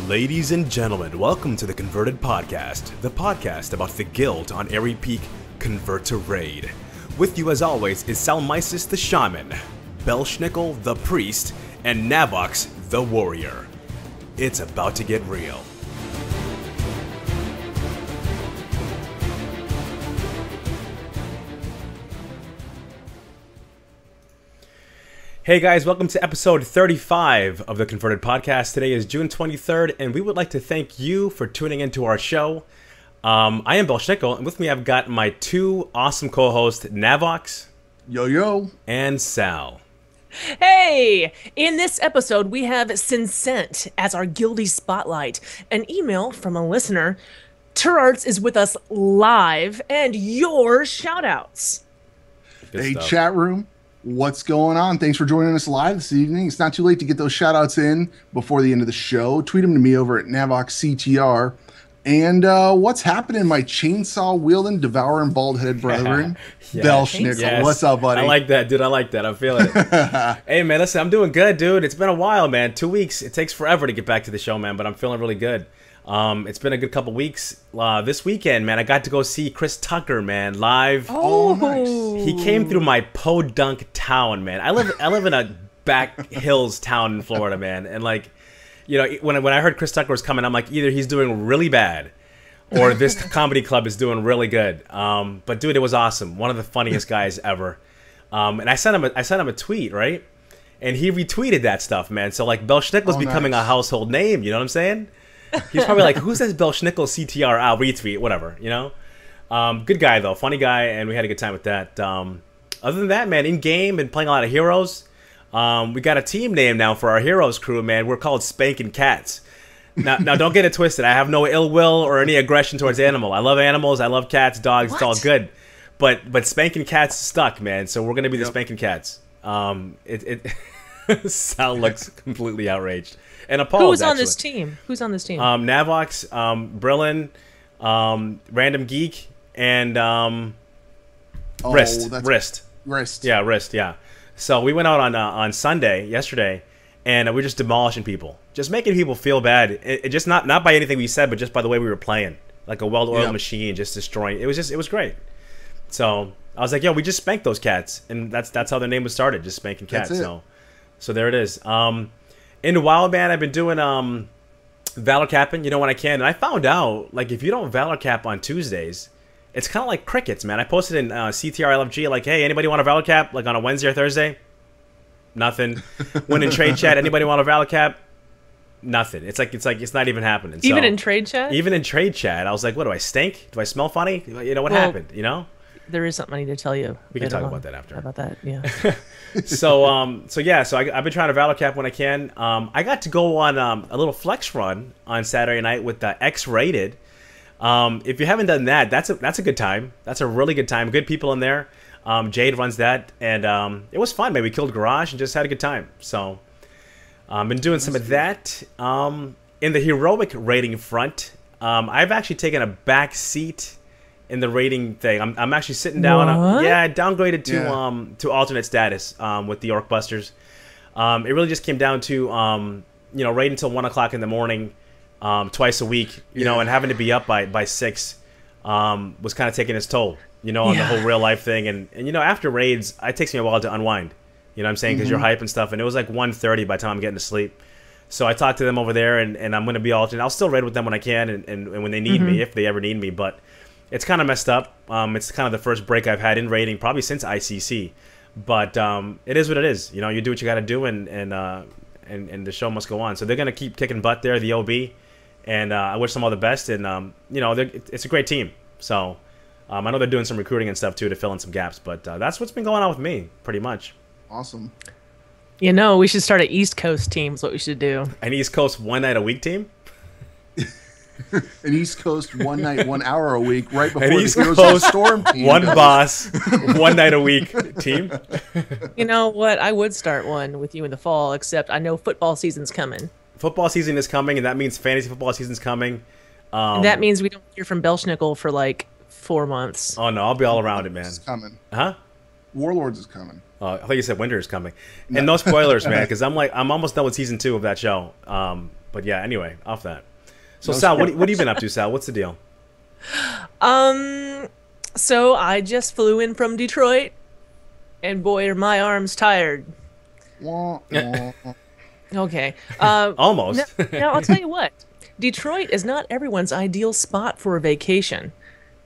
Ladies and gentlemen, welcome to the Converted Podcast, the podcast about the guild on Airy Peak Convert to Raid. With you as always is Salmisis the Shaman, Belshnickle the Priest, and Navox the Warrior. It's about to get real. Hey guys, welcome to episode 35 of the Converted Podcast. Today is June 23rd, and we would like to thank you for tuning into our show. I am Belshnickle, and with me I've got my two awesome co-hosts, Navox. Yo. And Sal. Hey! In this episode, we have Synscynt as our guildie spotlight. An email from a listener. Turarts is with us live, and your shoutouts. Hey, chat room. What's going on? Thanks for joining us live this evening. It's not too late to get those shout outs in before the end of the show. Tweet them to me over at NavoxCTR. And what's happening, my chainsaw wielding, devouring, bald headed brethren? Belshnickle. Yes. What's up, buddy? I like that, dude. I like that. I'm feeling it. Hey, man, listen, I'm doing good, dude. It's been a while, man. 2 weeks. It takes forever to get back to the show, man, but I'm feeling really good. It's been a good couple weeks. This weekend, man, I got to go see Chris Tucker, man, live. Oh, nice. He came through my podunk town, man. I live in a back hills town in Florida, man, and like, you know, when I heard Chris Tucker was coming, I'm like, either he's doing really bad, or this comedy club is doing really good. But dude, it was awesome. One of the funniest guys ever. And I sent him a tweet, right? And he retweeted that stuff, man. So like, Belshnickle's becoming a household name. You know what I'm saying? He's probably like, who's this Belshnickle CTR? I'll retweet, whatever, you know? Good guy, though. Funny guy, and we had a good time with that. Other than that, man, in-game, been playing a lot of Heroes. We got a team name now for our Heroes crew, man. We're called Spankin' Cats. Now, don't get it twisted. I have no ill will or any aggression towards animal. I love animals. I love cats, dogs. It's all good. But Spankin' Cats stuck, man. So we're going to be the Spankin' Cats. Sal looks completely outraged. And appalled, Who's on this team? Navox, Brillin, Random Geek, and Wrist. Yeah, Wrist, yeah. So we went out on Sunday, yesterday, and we were just demolishing people. Just making people feel bad. It just not by anything we said, but just by the way we were playing. Like a well-oiled machine, just destroying. It was great. So I was like, yo, we just spanked those cats. And that's how their name was started, just spanking cats. So there it is. In the wild, man, I've been doing Valor Capping, you know, when I can. And I found out, like, if you don't Valor Cap on Tuesdays, it's kind of like crickets, man. I posted in CTR LFG, like, hey, anybody want a Valor Cap, like, on a Wednesday or Thursday? Nothing. When in trade chat, anybody want a Valor Cap? Nothing. It's not even happening. Even in trade chat? Even in trade chat. I was like, what, do I stink? Do I smell funny? You know, what happened, you know? There is something I need to tell you. We can talk about that after. How about that? Yeah. So I've been trying to Valor Cap when I can. I got to go on a little flex run on Saturday night with the X-Rated. If you haven't done that, that's a good time. That's a really good time. Good people in there. Jade runs that, and it was fun, man. We killed Garage and just had a good time. So I've been doing some of that. In the heroic rating front, I've actually taken a back seat in the rating thing. I'm actually sitting down. I downgraded to alternate status with the Orc Busters. It really just came down to you know, raid until 1 o'clock in the morning, twice a week. You know, and having to be up by 6 was kind of taking its toll. You know, on the whole real life thing. And you know, after raids, it takes me a while to unwind. You know what I'm saying? Because you're hype and stuff. And it was like 1:30 by the time I'm getting to sleep. So I talked to them over there, and I'm going to be alternate. I'll still raid with them when I can, and when they need me, if they ever need me. But it's kind of messed up. It's kind of the first break I've had in raiding, probably since ICC. But it is what it is. You know, you do what you got to do, and the show must go on. So they're gonna keep kicking butt there, the OB, and I wish them all the best. And you know, it's a great team. So I know they're doing some recruiting and stuff too to fill in some gaps. But that's what's been going on with me, pretty much. Awesome. You know, we should start an East Coast team. Is what we should do. An East Coast 1 night a week team. An East Coast 1 night, 1 hour a week, right before the Heroes of the Storm team. One boss, 1 night a week team. You know what? I would start one with you in the fall, except I know football season's coming. Football season is coming, and that means fantasy football season's coming. And that means we don't hear from Belshnickle for like 4 months. Oh no, I'll be all around it, man. It's coming. Huh? Warlords is coming. I thought you said winter is coming. And no spoilers, man, because I'm almost done with season 2 of that show. But yeah, anyway, off that. So Sal, what have you been up to, Sal? What's the deal? So I just flew in from Detroit, and boy, are my arms tired. Okay. Almost. Now I'll tell you what. Detroit is not everyone's ideal spot for a vacation.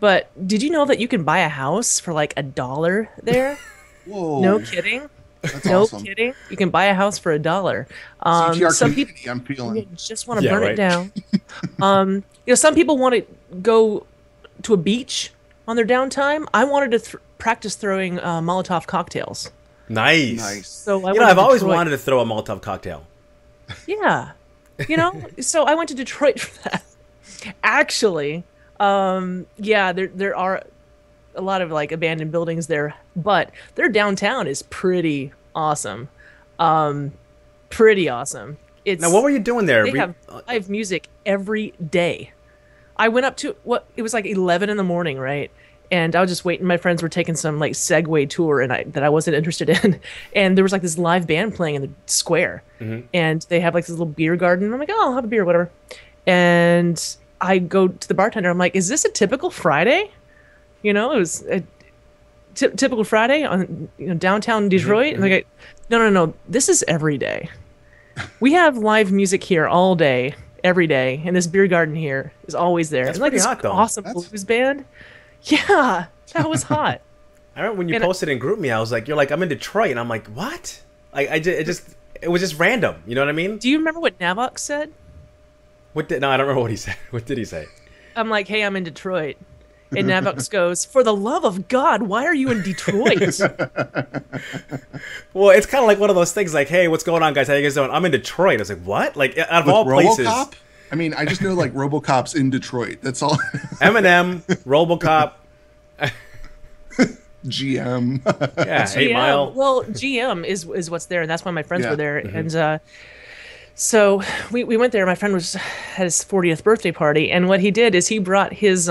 But did you know that you can buy a house for like $1 there? Whoa. No kidding. That's No awesome. kidding. You can buy a house for $1. CTR Some community, people I'm feeling. just want to burn it down. Some people want to go to a beach on their downtime. I wanted to practice throwing Molotov cocktails. Nice. So I've always wanted to throw a Molotov cocktail. Yeah. So I went to Detroit for that. Actually, there are a lot of like abandoned buildings there, but their downtown is pretty awesome. Pretty awesome. Now, what were you doing there? They have live music every day. I went up to it was like 11 in the morning, right? And I was just waiting. My friends were taking some like Segway tour, that I wasn't interested in. And there was like this live band playing in the square, and they have like this little beer garden. I'm like, oh, I'll have a beer, whatever. And I go to the bartender. I'm like, is this a typical Friday? It was a typical Friday on downtown Detroit. And they're like, no, this is every day. We have live music here all day, every day, and this beer garden here is always there. That's and like pretty this hot, though. awesome blues band. Yeah, that was hot. I remember when you posted in GroupMe, I was like, "You're like, I'm in Detroit," and I'm like, "What?" It was just random. You know what I mean? Do you remember what Navox said? No, I don't remember what he said. What did he say? I'm like, "Hey, I'm in Detroit," and Navox goes, "For the love of God, why are you in Detroit?" Well, it's kind of like one of those things, like, "Hey, what's going on, guys? How you guys doing?" I'm in Detroit. I was like, "What?" Like, out of all places. RoboCop? I mean, I just know like RoboCop's in Detroit. That's all. Eminem, RoboCop, GM. yeah, 8 Mile. Well, GM is what's there, and that's why my friends were there. And so we went there. My friend had his 40th birthday party, and what he did is he brought his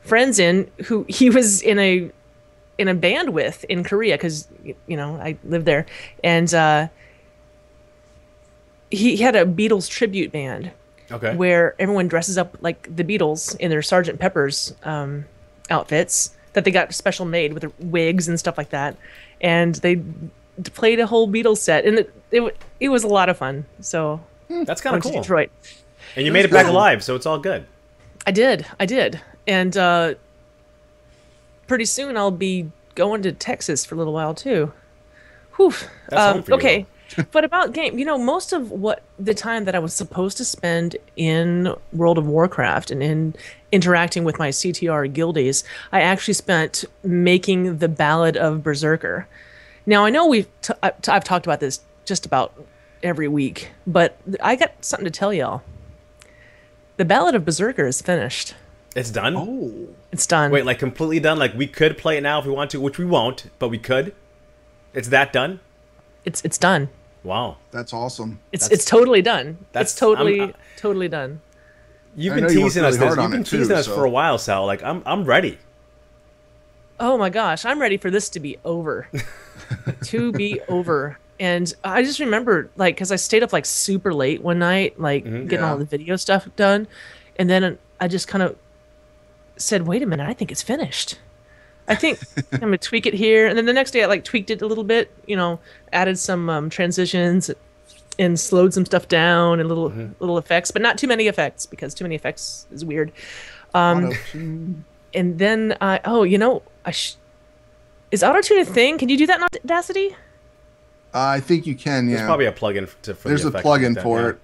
friends in who he was in a band with in Korea, because I lived there, and he had a Beatles tribute band. Okay. Where everyone dresses up like the Beatles in their Sgt. Pepper's outfits that they got special made with wigs and stuff like that, and they played a whole Beatles set, and it was a lot of fun. So that's kind of cool. Detroit, and you made it back alive, so it's all good. I did, and pretty soon I'll be going to Texas for a little while too. Whew. That's home for you, okay. But about game, most of the time that I was supposed to spend in World of Warcraft and in interacting with my CTR guildies, I actually spent making the Ballad of Berserker. Now, I know I've talked about this just about every week, but I got something to tell y'all. The Ballad of Berserker is finished. It's done? Oh. It's done. Wait, like completely done? Like we could play it now if we want to, which we won't, but we could? It's that done? It's done. Wow. That's awesome. It's totally done. It's totally done. You've been teasing us this. You've been teasing us for a while, Sal. Like I'm ready. Oh my gosh, I'm ready for this to be over. To be over. And I just remember, like, because I stayed up like super late one night, like getting all the video stuff done, and then I just kind of said, "Wait a minute, I think it's finished. I think I'm gonna tweak it here." And then the next day I like tweaked it a little bit, added some transitions and slowed some stuff down and little effects, but not too many effects, because too many effects is weird. And then is auto-tune a thing? Can you do that in Audacity? I think you can. Yeah. There's probably a plugin for There's the a effects plugin like for that, it.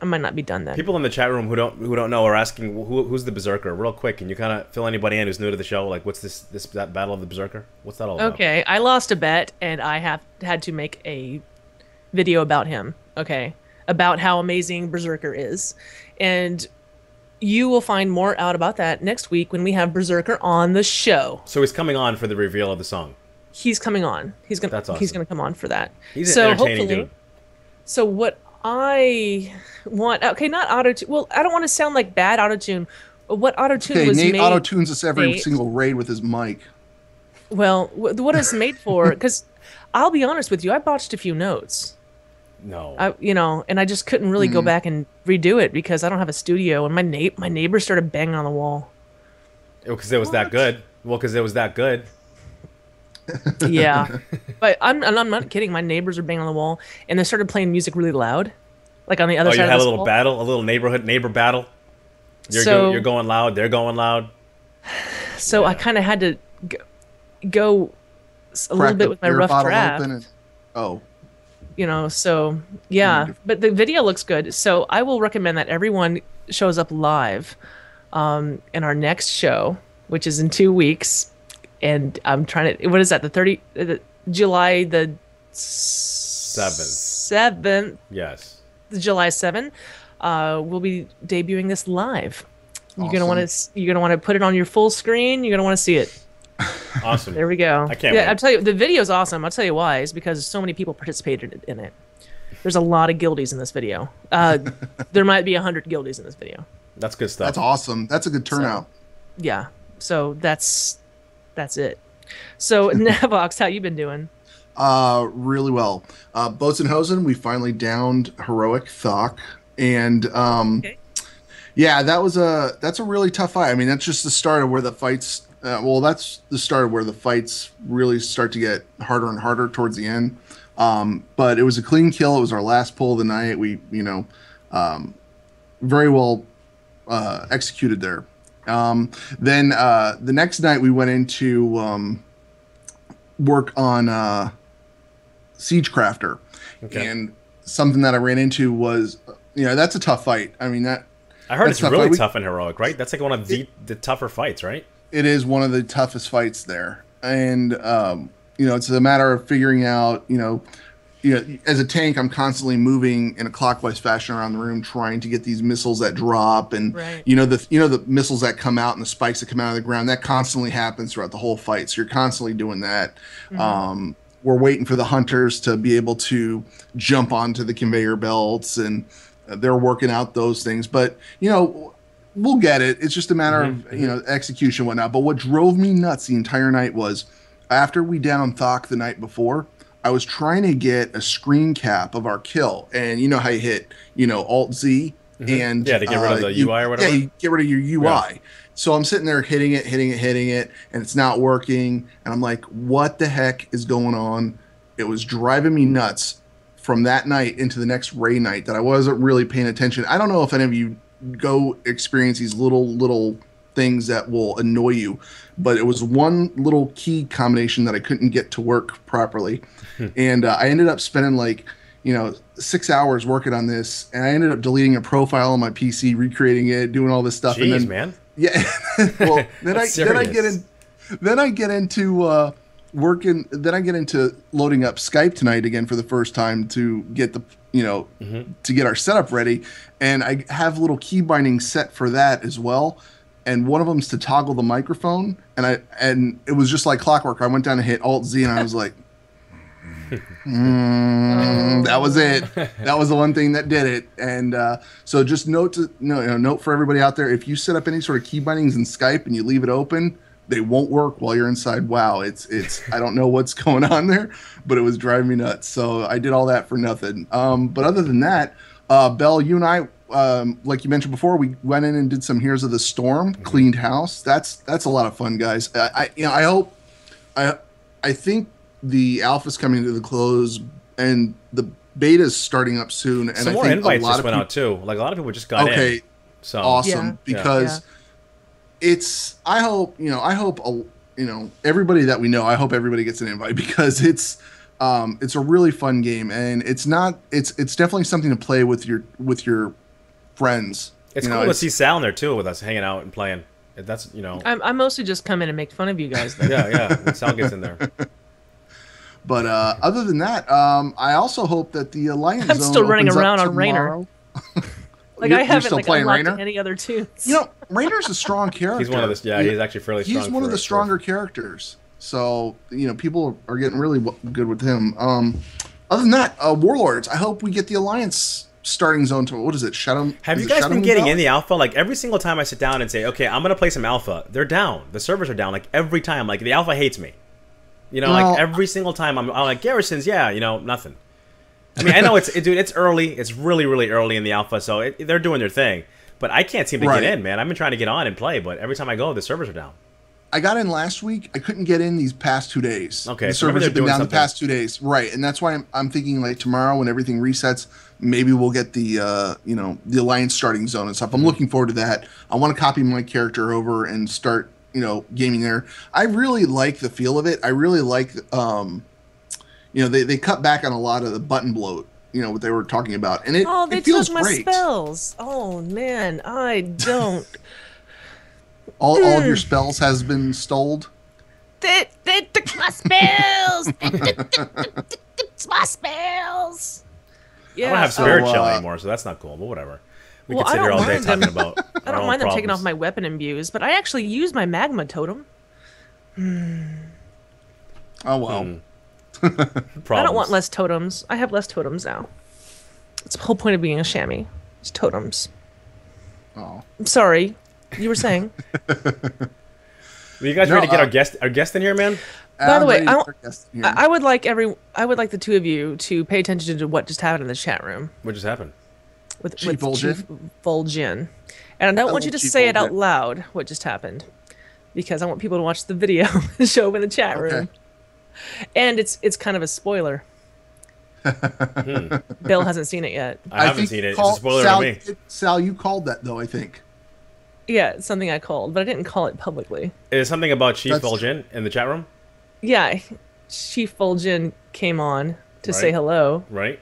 I might not be done then. People in the chat room who don't know are asking who's the Berserker. Real quick, can you kind of fill anybody in who's new to the show? Like, what's that Battle of the Berserker? What's that all about? Okay, I lost a bet, and I had to make a video about him. Okay, about how amazing Berserker is, and you will find more out about that next week when we have Berserker on the show. So he's coming on for the reveal of the song. He's coming on. That's awesome. He's gonna come on for that. He's an entertaining dude. So what I want, okay, not auto-tune. Well, I don't want to sound like bad auto-tune. What auto-tune was Nate made... auto-tunes us every Nate, single raid with his mic. Well, what it's made for, because I'll be honest with you, I botched a few notes. No. And I just couldn't really go back and redo it because I don't have a studio, and my neighbor started banging on the wall. Because it was that good. Well, because it was that good. Yeah, but I'm not kidding. My neighbors are banging on the wall, and they started playing music really loud, like on the other side. You of had this a little wall. battle, a little neighbor battle. You're going loud. They're going loud. So I kind of had to go a little bit with my rough draft. So yeah, but the video looks good. So I will recommend that everyone shows up live in our next show, which is in 2 weeks. And I'm trying to, what is that? July the 7th. Yes. July 7th. We'll be debuting this live. Awesome. You're gonna want to put it on your full screen. You're gonna want to see it. Awesome. There we go. I can't wait. I'll tell you, the video's awesome. I'll tell you why. It's because so many people participated in it. There's a lot of guildies in this video. There might be 100 guildies in this video. That's good stuff. That's awesome. That's a good turnout. So that's it. So Navox, how you been doing? Really well. Boats and Hosen, we finally downed heroic Thok, and yeah, that's a really tough fight. I mean, that's just the start of where the fights. That's the start of where the fights really start to get harder and harder towards the end. But it was a clean kill. It was our last pull of the night. We, very well executed there. Then the next night we went into work on Siege Crafter, and something that I ran into was, that's a tough fight. I mean, I heard it's really tough in heroic, right? That's like one of the tougher fights, right? It is one of the toughest fights there, and it's a matter of figuring out, as a tank, I'm constantly moving in a clockwise fashion around the room, trying to get these missiles that drop, and the missiles that come out and the spikes that come out of the ground. That constantly happens throughout the whole fight. So you're constantly doing that. Mm-hmm. We're waiting for the hunters to be able to jump onto the conveyor belts, and they're working out those things. But we'll get it. It's just a matter of execution and whatnot. But what drove me nuts the entire night was after we downed Thok the night before, I was trying to get a screen cap of our kill, and you know how you hit, Alt Z, and to get rid of the UI or whatever. Yeah, you get rid of your UI. Yeah. So I'm sitting there hitting it, and it's not working, and I'm like, what the heck is going on? It was driving me nuts from that night into the next Ray night that I wasn't really paying attention. I don't know if any of you go experience these little things that will annoy you, but it was one little key combination that I couldn't get to work properly. And I ended up spending 6 hours working on this, and I ended up deleting a profile on my PC, recreating it, doing all this stuff. Jeez, and then, man. Yeah. Well, then I get into working. Then I get into loading up Skype tonight again for the first time to get the to get our setup ready, and I have little key bindings set for that as well. And one of them's to toggle the microphone, and it was just like clockwork. I went down and hit Alt Z, and I was like, that was it. That was the one thing that did it. And so just note for everybody out there: if you set up any sort of key bindings in Skype and you leave it open, they won't work while you're inside WoW. It's I don't know what's going on there, but it was driving me nuts. So I did all that for nothing. But other than that, Bell, you and I, like you mentioned before, we went in and did some Heroes of the Storm, cleaned house. That's a lot of fun, guys. I think the alpha's coming to the close and the beta's starting up soon. And some more invites just went out too. Like a lot of people just got in. Okay, so awesome because it's. I hope everybody that we know. I hope everybody gets an invite because it's a really fun game, and it's definitely something to play with your friends. It's cool to see Sal in there too with us hanging out and playing. That's I mostly just come in and make fun of you guys. Though. Yeah. When Sal gets in there. But other than that, I also hope that the Alliance Zone. I'm still running around on tomorrow. Raynor. I haven't still playing Raynor? any other tunes. Raynor's a strong character. He's one of the he's actually fairly strong. He's one of the stronger characters. So people are getting really good with him. Other than that, Warlords. I hope we get the Alliance starting zone to what is it? Shadow. Have you guys been getting in the alpha? Like every single time I sit down and say, okay, I'm gonna play some alpha, they're down. The servers are down. Like every time. Like the alpha hates me. Like every single time I'm like Garrisons. Yeah, nothing. I mean, I know dude, it's early. It's really, really early in the alpha, so they're doing their thing. But I can't seem to get in, man. I've been trying to get on and play, but every time I go, the servers are down. I got in last week. I couldn't get in these past 2 days. Okay, the servers have been down the past 2 days, right? And that's why I'm thinking like tomorrow when everything resets, maybe we'll get the the Alliance starting zone and stuff. I'm looking forward to that. I want to copy my character over and start gaming there. I really like the feel of it. I really like they cut back on a lot of the button bloat. What they were talking about, and they feels took my great. Spells. Oh man, I don't. All of your spells has been stoled. They took my spells. They took my spells. Yeah, I don't have spirit chill anymore, so that's not cool. But whatever. We could sit here all day talking about. I don't mind them taking off my weapon imbues, but I actually use my magma totem. Oh well. I don't want less totems. I have less totems now. That's the whole point of being a chamois. It's totems. Oh. I'm sorry. You were saying. Are you guys ready to get our guest in here, man? By the way, I would like the two of you to pay attention to what just happened in the chat room. What just happened? With Chief Vol'jin. And I don't want you to say it out loud, what just happened. Because I want people to watch the video show up in the chat room. And it's kind of a spoiler. Bill hasn't seen it yet. I haven't seen it. It's a spoiler to me. Sal, you called that, though, I think. Yeah, it's something I called, but I didn't call it publicly. Is something about Chief Vol'jin in the chat room? Yeah, Chief Vol'jin came on to say hello. Right.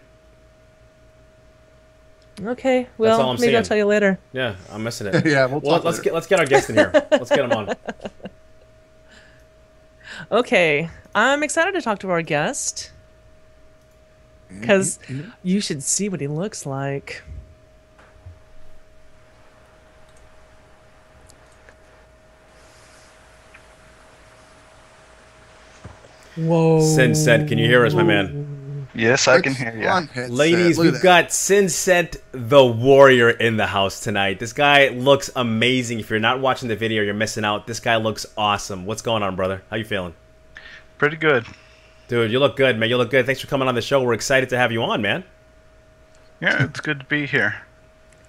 Okay, well, maybe I'll tell you later. Yeah, I'm missing it. Yeah, let's get our guest in here. Let's get him on. Okay, I'm excited to talk to our guest because you should see what he looks like. Whoa. Synscynt, can you hear us, my man? Yes, I can hear you. Ladies, we've got Synscynt the Warrior in the house tonight. This guy looks amazing. If you're not watching the video, you're missing out. This guy looks awesome. What's going on, brother? How you feeling? Pretty good. Dude, you look good, man. You look good. Thanks for coming on the show. We're excited to have you on, man. Yeah, it's good to be here.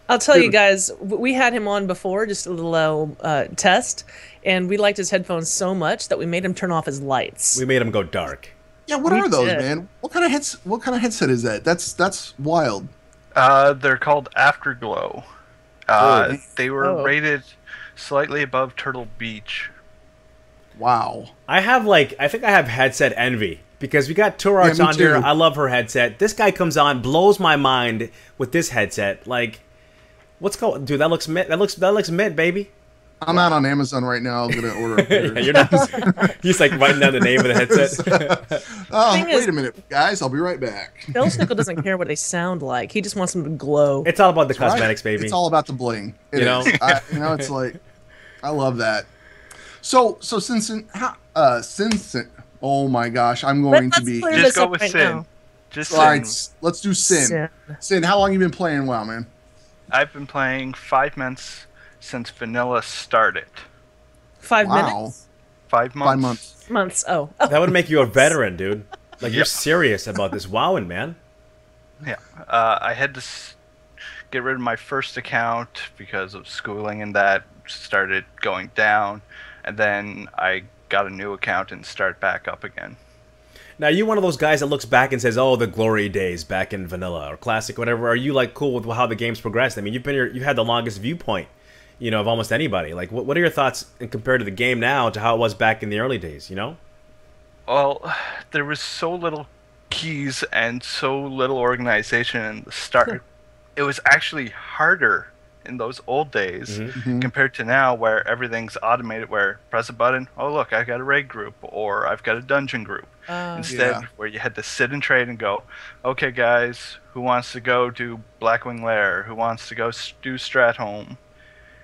I'll tell you guys, we had him on before, just a little test, and we liked his headphones so much that we made him turn off his lights. We made him go dark. Yeah, what are those, man? What kind of headset is that? That's wild. They're called Afterglow. They were rated slightly above Turtle Beach. Wow. I think I have headset envy. Because we got Turarts on here. I love her headset. This guy comes on, blows my mind with this headset. Like, what's going? Dude, that looks mint, baby. I'm out on Amazon right now. I'm gonna order. Yeah, you're not. He's like writing down the name of the headset. Wait a minute, guys. I'll be right back. Belshnickle doesn't care what they sound like. He just wants them to glow. It's all about the cosmetics, baby. It's all about the bling. It's like, I love that. So Synscynt, Synscynt. Oh my gosh, I'm going to be. Just go with Sin. Just all right, let's do Sin. Sin, how long you been playing WoW, man? I've been playing 5 months since vanilla started. 5 minutes? 5 months. 5 months. Months. Oh. That would make you a veteran, dude. Like you're serious about this wowing, man. Yeah. I had to get rid of my first account because of schooling, and that started going down, and then I got a new account and start back up again. Now, are you one of those guys that looks back and says, "Oh, the glory days back in vanilla or classic, whatever"? Are you like cool with how the game's progressed? I mean, you've been here, you had the longest viewpoint, of almost anybody. Like, what are your thoughts compared to the game now to how it was back in the early days? Well, there was so little keys and so little organization in the start. It was actually harder in those old days compared to now, where everything's automated, where press a button, oh look, I got a raid group, or I've got a dungeon group. Instead, where you had to sit and trade and go, okay guys, who wants to go do Blackwing Lair, who wants to go do Stratholme?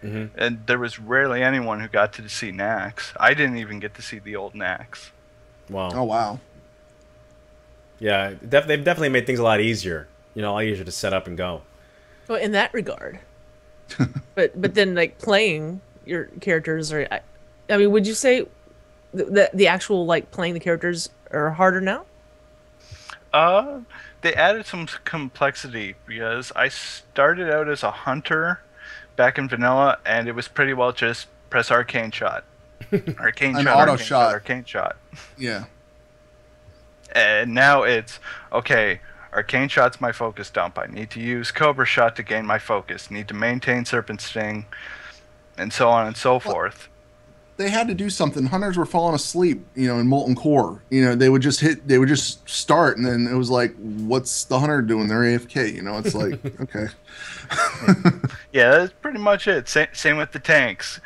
And there was rarely anyone who got to see Nax. I didn't even get to see the old Nax. Wow. Oh wow. Yeah, they've definitely made things a lot easier. A lot easier to set up and go. Well, in that regard. but then like playing your characters, or I mean, would you say the actual like playing the characters are harder now? They added some complexity because I started out as a hunter back in vanilla, and it was pretty well just press arcane shot, arcane An shot, auto arcane shot. shot, arcane shot. Yeah. And now it's okay. Arcane shot's my focus dump. I need to use Cobra shot to gain my focus. Need to maintain Serpent Sting, and so on and so forth. They had to do something. Hunters were falling asleep, in Molten Core. They would just start, and then it was like, what's the hunter doing? They're AFK. It's like, okay. Yeah, that's pretty much it. Same with the tanks.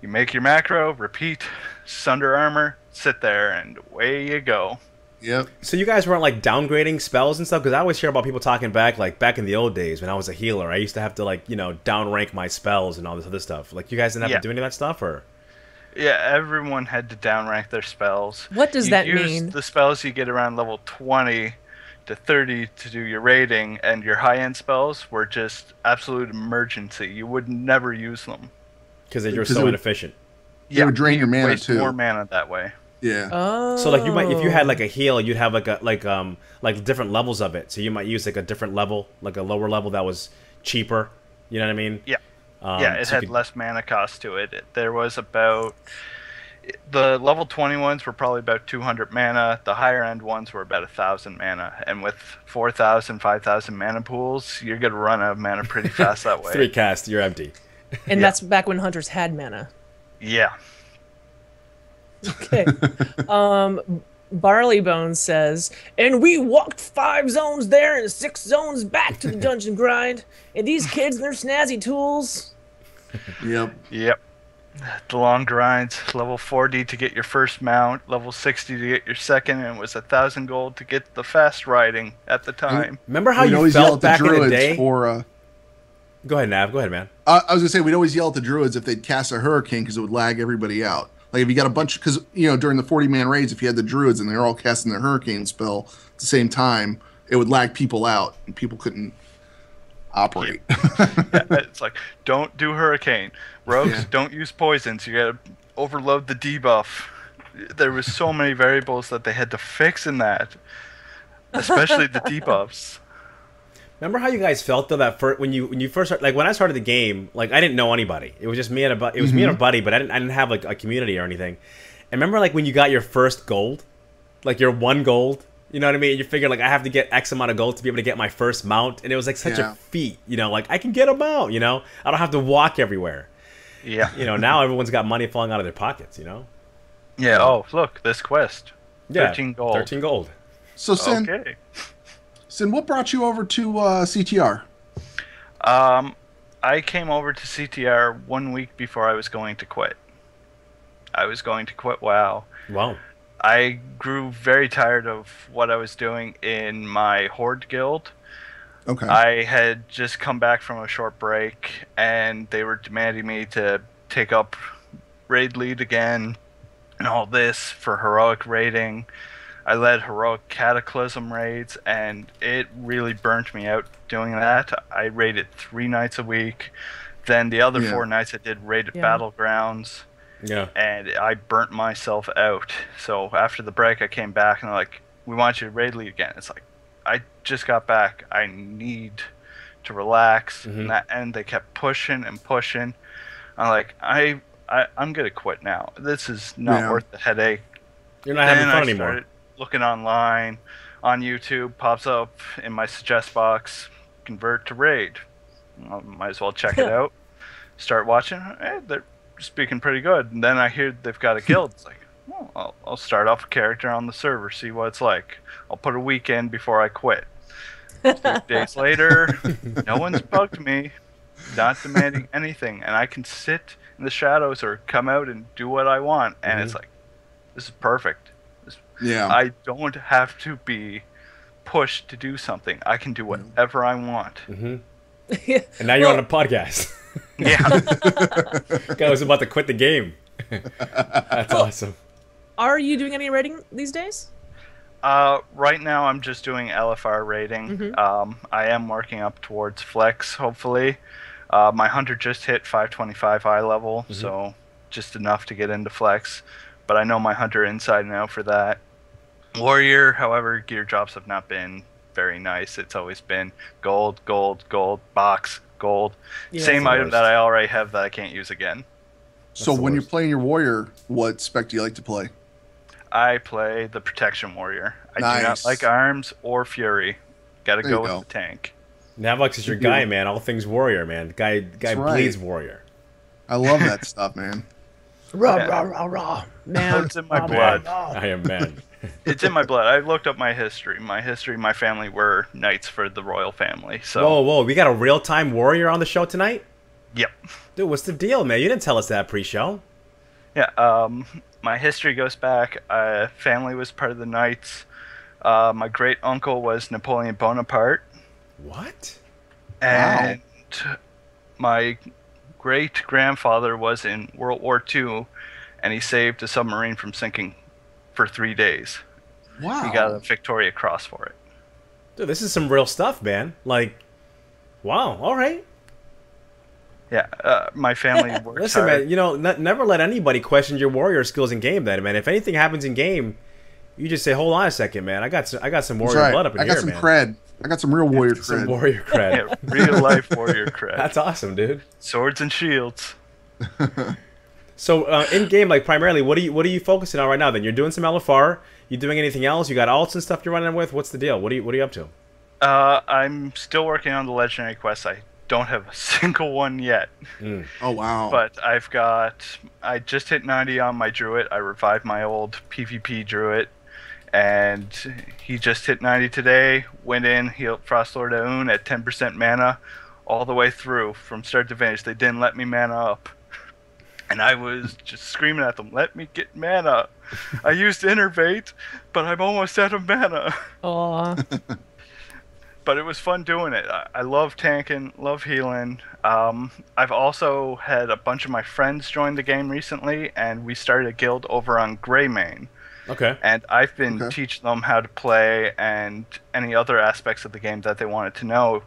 You make your macro, repeat, sunder armor, sit there, and away you go. Yep. So you guys weren't like downgrading spells and stuff? Because I always hear about people talking back in the old days when I was a healer. I used to have to downrank my spells and all this other stuff. Like you guys didn't have to do any of that stuff, or? Yeah, everyone had to downrank their spells. What does that mean? The spells you get around level 20 to 30 to do your raiding, and your high-end spells were just absolute emergency. You would never use them. Because they're so inefficient. Yeah, would drain your mana waste too. More mana that way. Yeah. Oh. So like if you had like a heal, you'd have like different levels of it. So you might use like a different level, like a lower level that was cheaper. You know what I mean? Yeah. It had less mana cost to it. There was about the level 20 ones were probably about 200 mana. The higher end ones were about 1,000 mana. And with 4,000, 5,000 mana pools, you're gonna run out of mana pretty fast that way. 3 cast, you're empty. And that's back when hunters had mana. Yeah. Okay. Barley Bones says, and we walked 5 zones there and 6 zones back to the dungeon grind. And these kids and their snazzy tools. Yep. The long grinds, level 40 to get your first mount, level 60 to get your second, and it was 1,000 gold to get the fast riding at the time. Remember how you felt back in the day? Go ahead, Nav. Go ahead, man. I was gonna say we'd always yell at the druids if they'd cast a hurricane because it would lag everybody out. Like if you got a bunch, because during the 40-man raids, if you had the druids and they're all casting their hurricane spell at the same time, it would lag people out and people couldn't operate. Yeah, it's like, don't do hurricane. Rogues, don't use poisons. You gotta overload the debuff. There was so many variables that they had to fix in that, especially the debuffs. Remember how you guys felt though that when you first started, like when I started the game, like I didn't know anybody. It was just me and me and a buddy, but I didn't have like a community or anything. And remember like when you got your first gold, like your 1 gold. You know what I mean? You figure like I have to get X amount of gold to be able to get my first mount, and it was like such a feat. Like I can get a mount. I don't have to walk everywhere. Yeah. Now everyone's got money falling out of their pockets. Yeah. Oh, look, this quest. Yeah, 13 gold. 13 gold. So Sin, what brought you over to CTR? I came over to CTR 1 week before I was going to quit. I was going to quit WoW. Wow. I grew very tired of what I was doing in my Horde guild. Okay. I had just come back from a short break, and they were demanding me to take up raid lead again and all this for heroic raiding. I led heroic cataclysm raids, and it really burnt me out doing that. I raided 3 nights a week. Then the other 4 nights I did raided battlegrounds. Yeah. And I burnt myself out. So after the break, I came back and they're like, we want you to raid lead again. It's like, I just got back. I need to relax. And they kept pushing and pushing. I'm like, I'm going to quit now. This is not worth the headache. You're not having fun anymore. Looking online, on YouTube, pops up in my suggest box, convert to raid. Well, might as well check it out. Start watching. They're speaking pretty good. And then I hear they've got a guild. It's like, well, I'll start off a character on the server, see what it's like. I'll put a week in before I quit. 2 days later, no one's bugged me, not demanding anything, and I can sit in the shadows or come out and do what I want. And it's like, this is perfect. I don't have to be pushed to do something. I can do whatever I want. And now you're on a podcast. Guy was about to quit the game. That's awesome. Are you doing any raiding these days? Right now I'm just doing LFR raiding. I am working up towards Flex, hopefully. My hunter just hit 525 high level, so just enough to get into Flex. But I know my hunter inside now for that. Warrior, however, gear drops have not been very nice. It's always been gold, gold, gold, box, gold. Yeah. Same item that I already have that I can't use again. So when you're playing your warrior, what spec do you like to play? I play the protection warrior. I Nice. do not like arms or fury. Gotta There you go with go. the tank. Navox is your guy, man. All things warrior, man. Guy right. bleeds warrior. I love that stuff, man. Rah, Yeah. rah, rah, rah. Man. It's in my rah, blood. rah, rah. I am man. It's in my blood. I looked up my history. My family were knights for the royal family. So Whoa. We got a real-time warrior on the show tonight? Yep. Dude, what's the deal, man? You didn't tell us that pre-show. Yeah. My history goes back. Family was part of the knights. My great uncle was Napoleon Bonaparte. What? And my great grandfather was in World War II, and he saved a submarine from sinking for 3 days. Wow. He got a Victoria Cross for it. Dude, this is some real stuff, man. Like, wow, all right. Yeah, my family works Listen, hard. man, you know, never let anybody question your warrior skills in game then, man. If anything happens in game, you just say, hold on a second, man. I got some That's warrior right. blood up in I here, got some man. cred. I got some real warrior Some cred. warrior cred. Yeah, real life warrior cred. That's awesome, dude. Swords and shields. So in game, like primarily, what are you focusing on right now? Then you're doing some LFR. You doing anything else? You got alts and stuff you're running with. What's the deal? What are you up to? I'm still working on the legendary quests. I don't have a single one yet. Oh, wow. But I just hit 90 on my druid. I revived my old PvP druid, and he just hit 90 today. Went in, healed Frostlord Aoun at 10% mana all the way through from start to finish. They didn't let me mana up. And I was just screaming at them, let me get mana. I used Innervate, but I'm almost out of mana. Aw. But it was fun doing it. I love tanking, love healing. I've also had a bunch of my friends join the game recently, and we started a guild over on Greymane. Okay. And I've been teaching them how to play and any other aspects of the game that they wanted to know.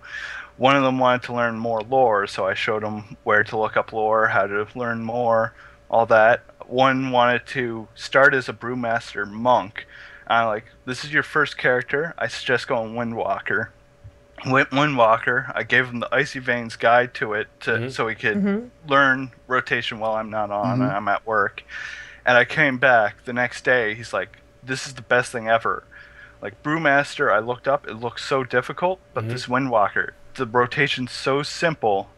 One of them wanted to learn more lore, so I showed them where to look up lore, how to learn more, all that. One wanted to start as a brewmaster monk. I'm like, this is your first character. I suggest going Windwalker. Went Windwalker. I gave him the Icy Veins guide to it so he could learn rotation while I'm not on and I'm at work. And I came back the next day. He's like, this is the best thing ever. Like, Brewmaster, I looked up. It looks so difficult, but this Windwalker, the rotation's so simple.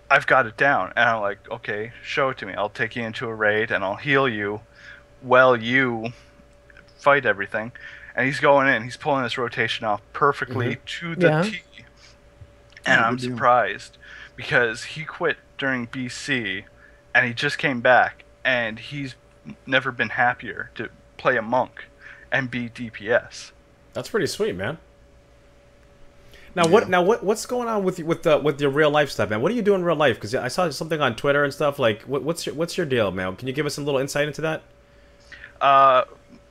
I've got it down. And I'm like, okay, show it to me. I'll take you into a raid and I'll heal you while you fight everything. And he's going in. He's pulling this rotation off perfectly to the T. And I'm surprised because he quit during BC and he just came back. And he's never been happier to play a monk and be DPS. That's pretty sweet, man. Now what's going on with your real life stuff, man? What do you do in real life? Because I saw something on Twitter and stuff. Like, what's your deal, man? Can you give us some little insight into that?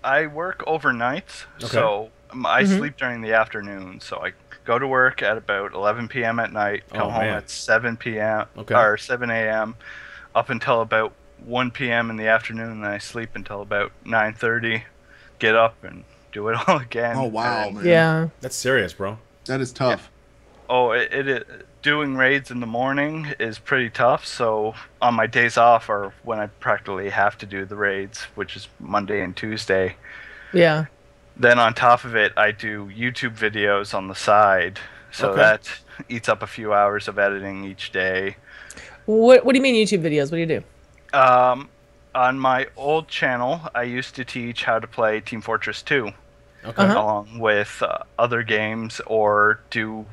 I work overnights, so I sleep during the afternoon. So I go to work at about 11 p.m. at night, come home at 7 p.m. or 7 a.m. up until about 1 p.m. in the afternoon, and then I sleep until about 9:30. Get up and do it all again. Oh wow, man. Yeah. That's serious, bro. That is tough. Yeah. Oh, it doing raids in the morning is pretty tough. So on my days off are when I practically have to do the raids, which is Monday and Tuesday. Yeah. Then on top of it, I do YouTube videos on the side. So that eats up a few hours of editing each day. What do you mean YouTube videos? What do you do? On my old channel, I used to teach how to play Team Fortress 2. Along with other games, or do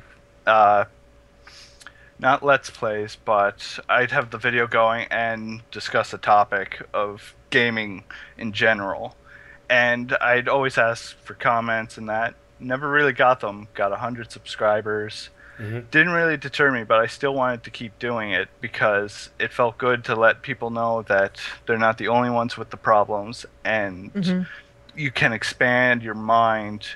not Let's Plays, but I'd have the video going and discuss a topic of gaming in general. And I'd always ask for comments and that. Never really got them. Got 100 subscribers. Didn't really deter me, but I still wanted to keep doing it because it felt good to let people know that they're not the only ones with the problems, and you can expand your mind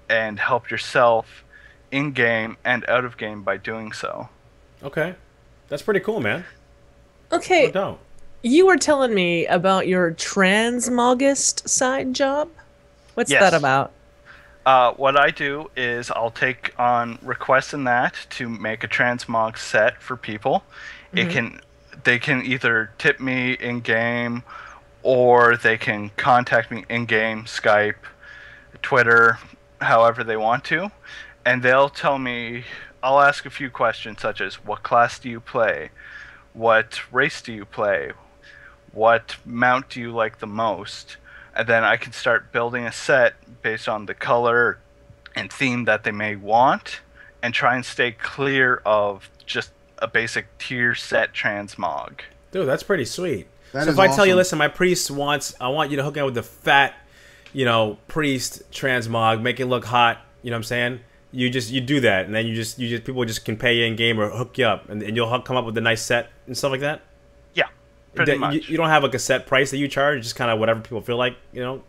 and help yourself in game and out of game by doing so. Okay, that's pretty cool, man. Okay, No doubt. You were telling me about your transmogist side job. What's Yes. that about? What I do is I'll take on requests in that to make a transmog set for people. They can either tip me in game, or they can contact me in game, Skype, Twitter, however they want to, and they'll tell me. I'll ask a few questions such as, what class do you play? What race do you play? What mount do you like the most? And then I can start building a set based on the color and theme that they may want, and try and stay clear of just a basic tier set transmog. Dude, that's pretty sweet. That So is if I tell you, awesome. listen, my priest wants, I want you to hook up with the fat, priest transmog, make it look hot. You know what I'm saying? You do that, and then you just people just can pay you in game or hook you up, and you'll come up with a nice set and stuff like that. Yeah, pretty much. You don't have like a set price that you charge, just kind of whatever people feel like,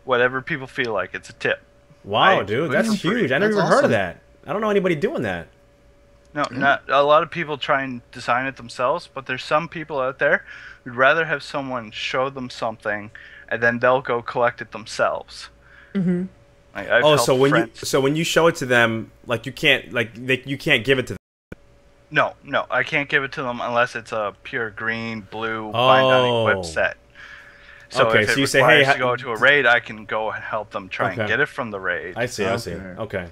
Whatever people feel like, it's a tip. Wow, dude, that's That's huge. I that's never even heard awesome. of that. I don't know anybody doing that. No, not a lot of people try and design it themselves, but there's some people out there who'd rather have someone show them something, and then they'll go collect it themselves. Mm-hmm. Like, I've Oh, helped so friends. when you show it to them, like you can't you can't give it to them. No, I can't give it to them unless it's a pure green, blue, bind on equip set. So Okay, if so it you say, requires hey, to go to a raid, I can go and help them try Okay. and get it from the raid. I see. Okay. Okay.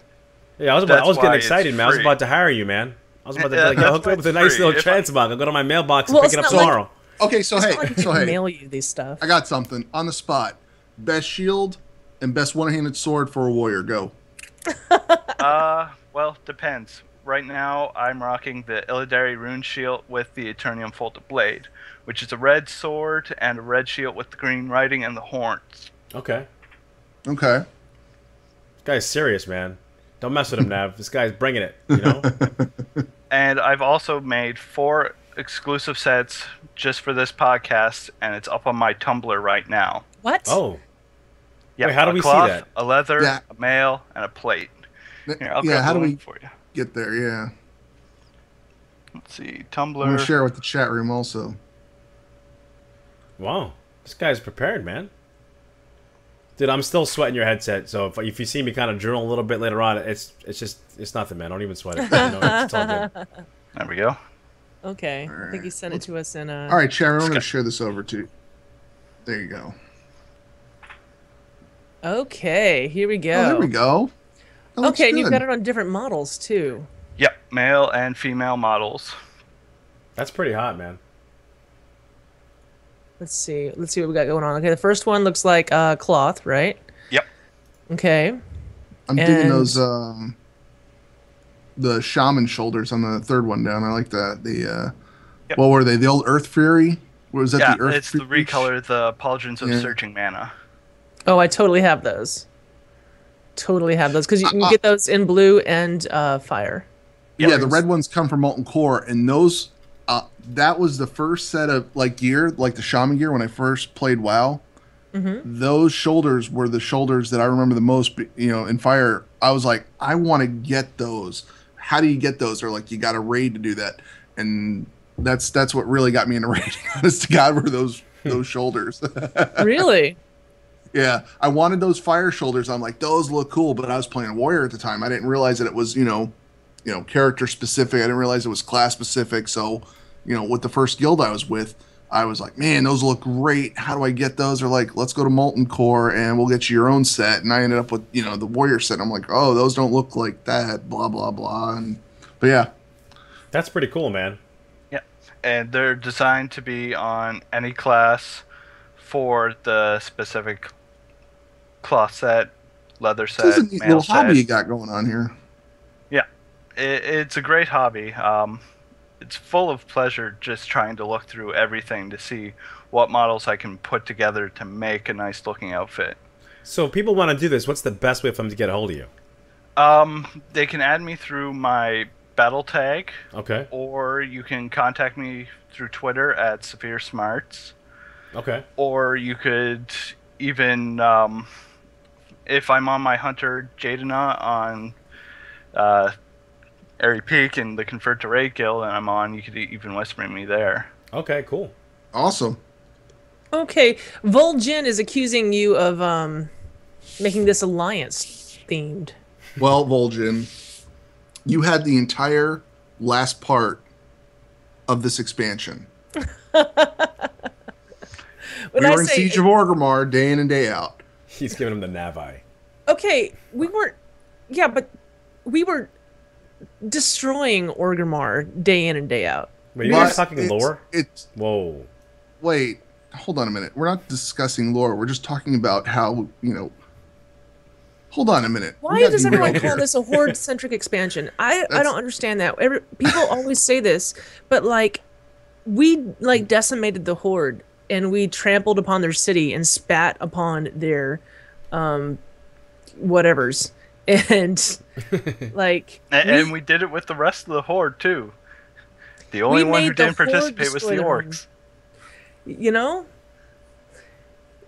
Yeah, I was That's getting why excited, it's man. I was free. about to hire you, man. I was about to be Yeah, like, that's hook me why up with a it's nice free. little If I- transmog. I'll go to my mailbox and Well, pick it it's up not like- tomorrow. Okay, so It's hey, not like we so can hey, mail you these stuff. I got something on the spot. Best shield and best one-handed sword for a warrior. Go. Well, depends. Right now, I'm rocking the Illidary Rune Shield with the Eternium Folded Blade, which is a red sword and a red shield with the green writing and the horns. Okay. Okay. This guy's serious, man. Don't mess with him, Nav. This guy's bringing it, you know? And I've also made 4 exclusive sets just for this podcast, and it's up on my Tumblr right now. What? Oh. Yeah, Wait, how do a we see cloth, that? A leather, Yeah. a mail, and a plate. Here, I'll Yeah, grab how the do we link for you. get there? Yeah. Let's see, I'm going to Tumblr. share with the chat room also. Wow. This guy's prepared, man. Dude, I'm still sweating your headset, so if you see me kind of drool a little bit later on, it's nothing, man. Don't even sweat it. It's all good. There we go. Okay. I think he sent it to us in a... All right, chat room, I'm going to share this over to you. There you go. Okay, here we go. Oh, there we go. That looks Okay, and you've good. got it on different models, too. Yep, male and female models. That's pretty hot, man. Let's see. Let's see what we got going on. Okay, the first one looks like cloth, right? Yep. Okay. I'm digging and- those the shaman shoulders on the third one down. I like that. Yep. What were they? The old Earth Fury? Was that Yeah, the Earth it's the Fury? recolor, the Pauldrons of Yeah. Searching Mana. Oh, I totally have those. Totally have those because you can get those in blue and fire. Yeah, the red ones come from Molten Core, and those that was the first set of like gear, like the shaman gear when I first played WoW. Those shoulders were the shoulders that I remember the most. In Fire, I was like, I want to get those. How do you get those? Or like, you got a raid to do that, and that's what really got me into raiding. Honest to God, were those shoulders. Really? Yeah, I wanted those fire shoulders. I'm like, those look cool, but I was playing warrior at the time. I didn't realize that it was, character specific. I didn't realize it was class specific. So, with the first guild I was with, I was like, man, those look great. How do I get those? They're like, let's go to Molten Core and we'll get you your own set. And I ended up with, the warrior set. I'm like, oh, those don't look like that. Blah blah blah. But yeah, That's pretty cool, man. Yeah, and they're designed to be on any class for the specific cloth set, leather this is a set, neat mail little set. hobby you got going on here. Yeah, it's a great hobby. It's full of pleasure just trying to look through everything to see what models I can put together to make a nice looking outfit. So if people want to do this, what's the best way for them to get a hold of you? They can add me through my battle tag, Okay. or you can contact me through Twitter at Severe Smarts, Okay. or you could even, if I'm on my Hunter Jadena on Airy Peak and the Convert to Raid Guild and I'm on, you could even whisper me there. Okay, cool. Awesome. Okay. Vol'jin is accusing you of making this alliance themed. Well, Vol'jin, you had the entire last part of this expansion. We were in Siege of Orgrimmar day in and day out. He's giving him the Navi. Okay, we weren't... Yeah, but we were destroying Orgrimmar day in and day out. Wait, you guys talking lore? Whoa. Wait, hold on a minute. We're not discussing lore. We're just talking about how, Hold on a minute. Why does everyone call this a horde-centric expansion? I don't understand that. People always say this, but we decimated the horde and we trampled upon their city and spat upon their whatevers. And and we did it with the rest of the horde too. The only one who didn't participate was the orcs.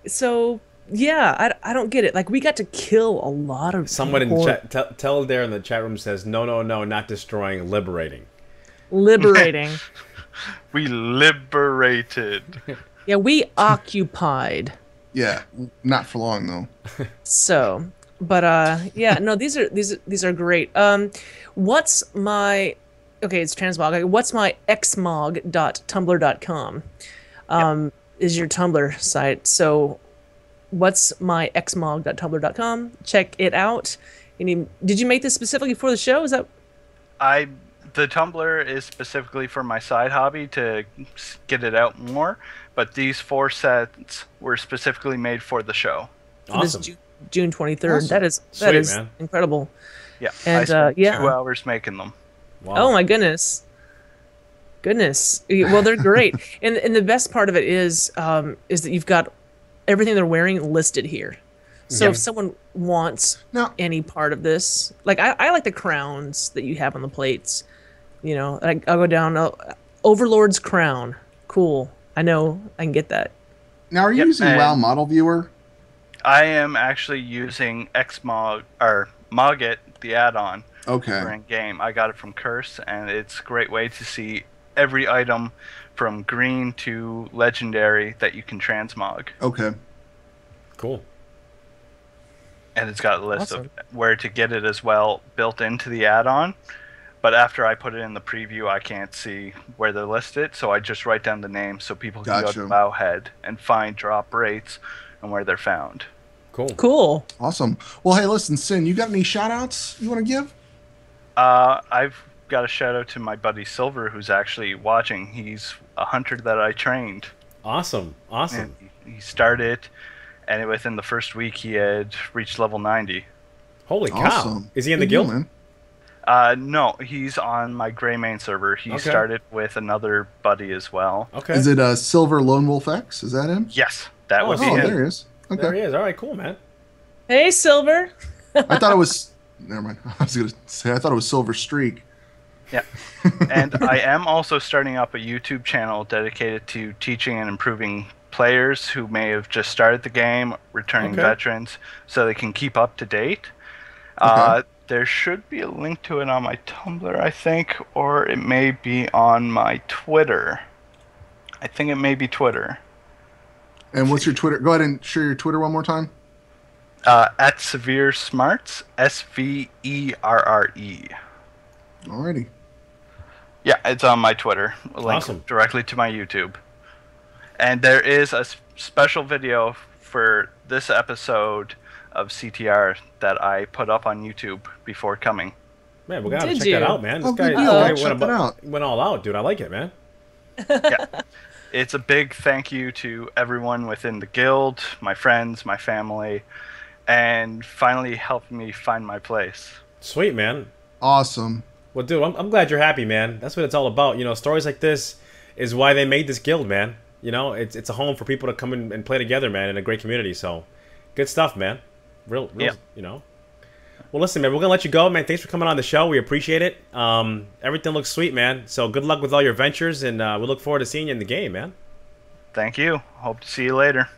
So yeah, I don't get it. We got to kill a lot of someone in the chat. Tell there in the chat room says no, not destroying, liberating. Liberating. We liberated. Yeah, we occupied. Yeah, not for long though. So, but yeah, no, these are great. What's my it's transmog. What's my xmog.tumblr.com is your Tumblr site. So what's my xmog.tumblr.com? Check it out. Did you make this specifically for the show? Is that the Tumblr is specifically for my side hobby to get it out more, but these 4 sets were specifically made for the show. Awesome. This June 23rd. Awesome. That is man. Incredible. Yeah, and I spent 2 hours making them. Wow. Oh my goodness. Well, they're great. and the best part of it is that you've got everything they're wearing listed here. So if someone wants any part of this, I like the crowns that you have on the plates. I'll go down, Overlord's crown. Cool. I know I can get that. Now, are you using WoW Model Viewer? I am actually using Xmog, or Mogit, the add-on. Okay. For in-game. I got it from Curse, and it's a great way to see every item from green to legendary that you can transmog. Okay. Cool. And it's got a list of where to get it as well built into the add-on. But after I put it in the preview, I can't see where they're listed, so I just write down the name so people can go to Wowhead and find drop rates and where they're found. Cool. Awesome. Well, hey, listen, Sin, you got any shout-outs you want to give? I've got a shout-out to my buddy Silver, who's actually watching. He's a hunter that I trained. Awesome. And he started, and within the first week, he had reached level 90. Holy cow. Is he in the guild? Man. No, he's on my Grey Main server. He started with another buddy as well. Okay. Is it Silver Lone Wolf X? Is that him? Yes, that would be him. Oh, there he is. Okay. There he is. All right, cool, man. Hey, Silver. I thought it was... Never mind. I was going to say, I thought it was Silver Streak. Yeah. And I am also starting up a YouTube channel dedicated to teaching and improving players who may have just started the game, returning veterans, so they can keep up to date. There should be a link to it on my Tumblr, I think, or it may be on my Twitter. I think it may be Twitter. And what's your Twitter? Go ahead and share your Twitter one more time. At Severe Smarts, Sverre. Alrighty. Yeah, it's on my Twitter. A link directly to my YouTube. And there is a special video for this episode of CTR that I put up on YouTube before coming. Man, we gotta check that out, man. This guy went all out, dude. I like it, man. Yeah. It's a big thank you to everyone within the guild, my friends, my family, and finally helping me find my place. Sweet, man. Awesome. Well, dude, I'm glad you're happy, man. That's what it's all about. Stories like this is why they made this guild, man. It's a home for people to come in and play together, man, in a great community. So, good stuff, man. Real, Well, listen, man, we're going to let you go, man. Thanks for coming on the show. We appreciate it. Everything looks sweet, man. So good luck with all your ventures, and we look forward to seeing you in the game, man. Thank you. Hope to see you later.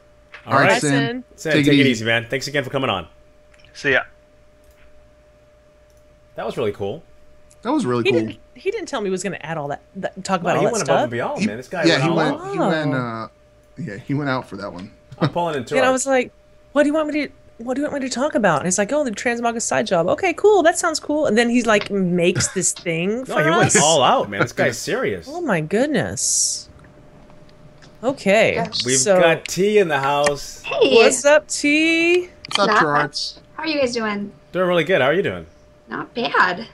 All right, Sin. Take it easy, man. Thanks again for coming on. See ya. That was really cool. That was really cool. He didn't tell me he was going to add all that talk about all that stuff. He went above and beyond, man. This guy he went out for that one. I'm pulling in Turarts. And I was like, what do you want me to... what do you want me to talk about? And he's like, oh, the transmog side job. Okay, cool. That sounds cool. And then he's like, makes this thing for No, he went us. all out, man. This guy's serious. Oh my goodness. Okay. We've got T in the house. Hey. What's up, T? What's up, Turarts? How are you guys doing? Doing really good. How are you doing? Not bad.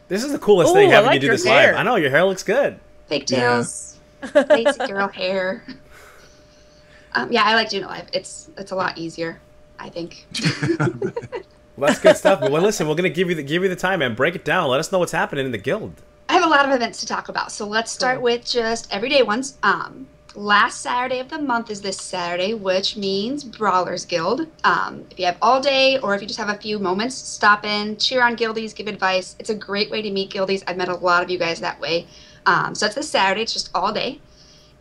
This is the coolest Ooh, thing I having like you do your this hair. live. I know your hair looks good. Pigtails. Lazy girl hair. Yeah, I like doing it live. It's a lot easier, I think. Well, that's good stuff. Well, listen, we're gonna give you the time, man. Break it down. Let us know what's happening in the guild. I have a lot of events to talk about, so let's start with just everyday ones. Last Saturday of the month is this Saturday, which means Brawlers Guild. If you have all day or if you just have a few moments, stop in, cheer on guildies, give advice. It's a great way to meet guildies. I've met a lot of you guys that way. So it's this Saturday. It's just all day.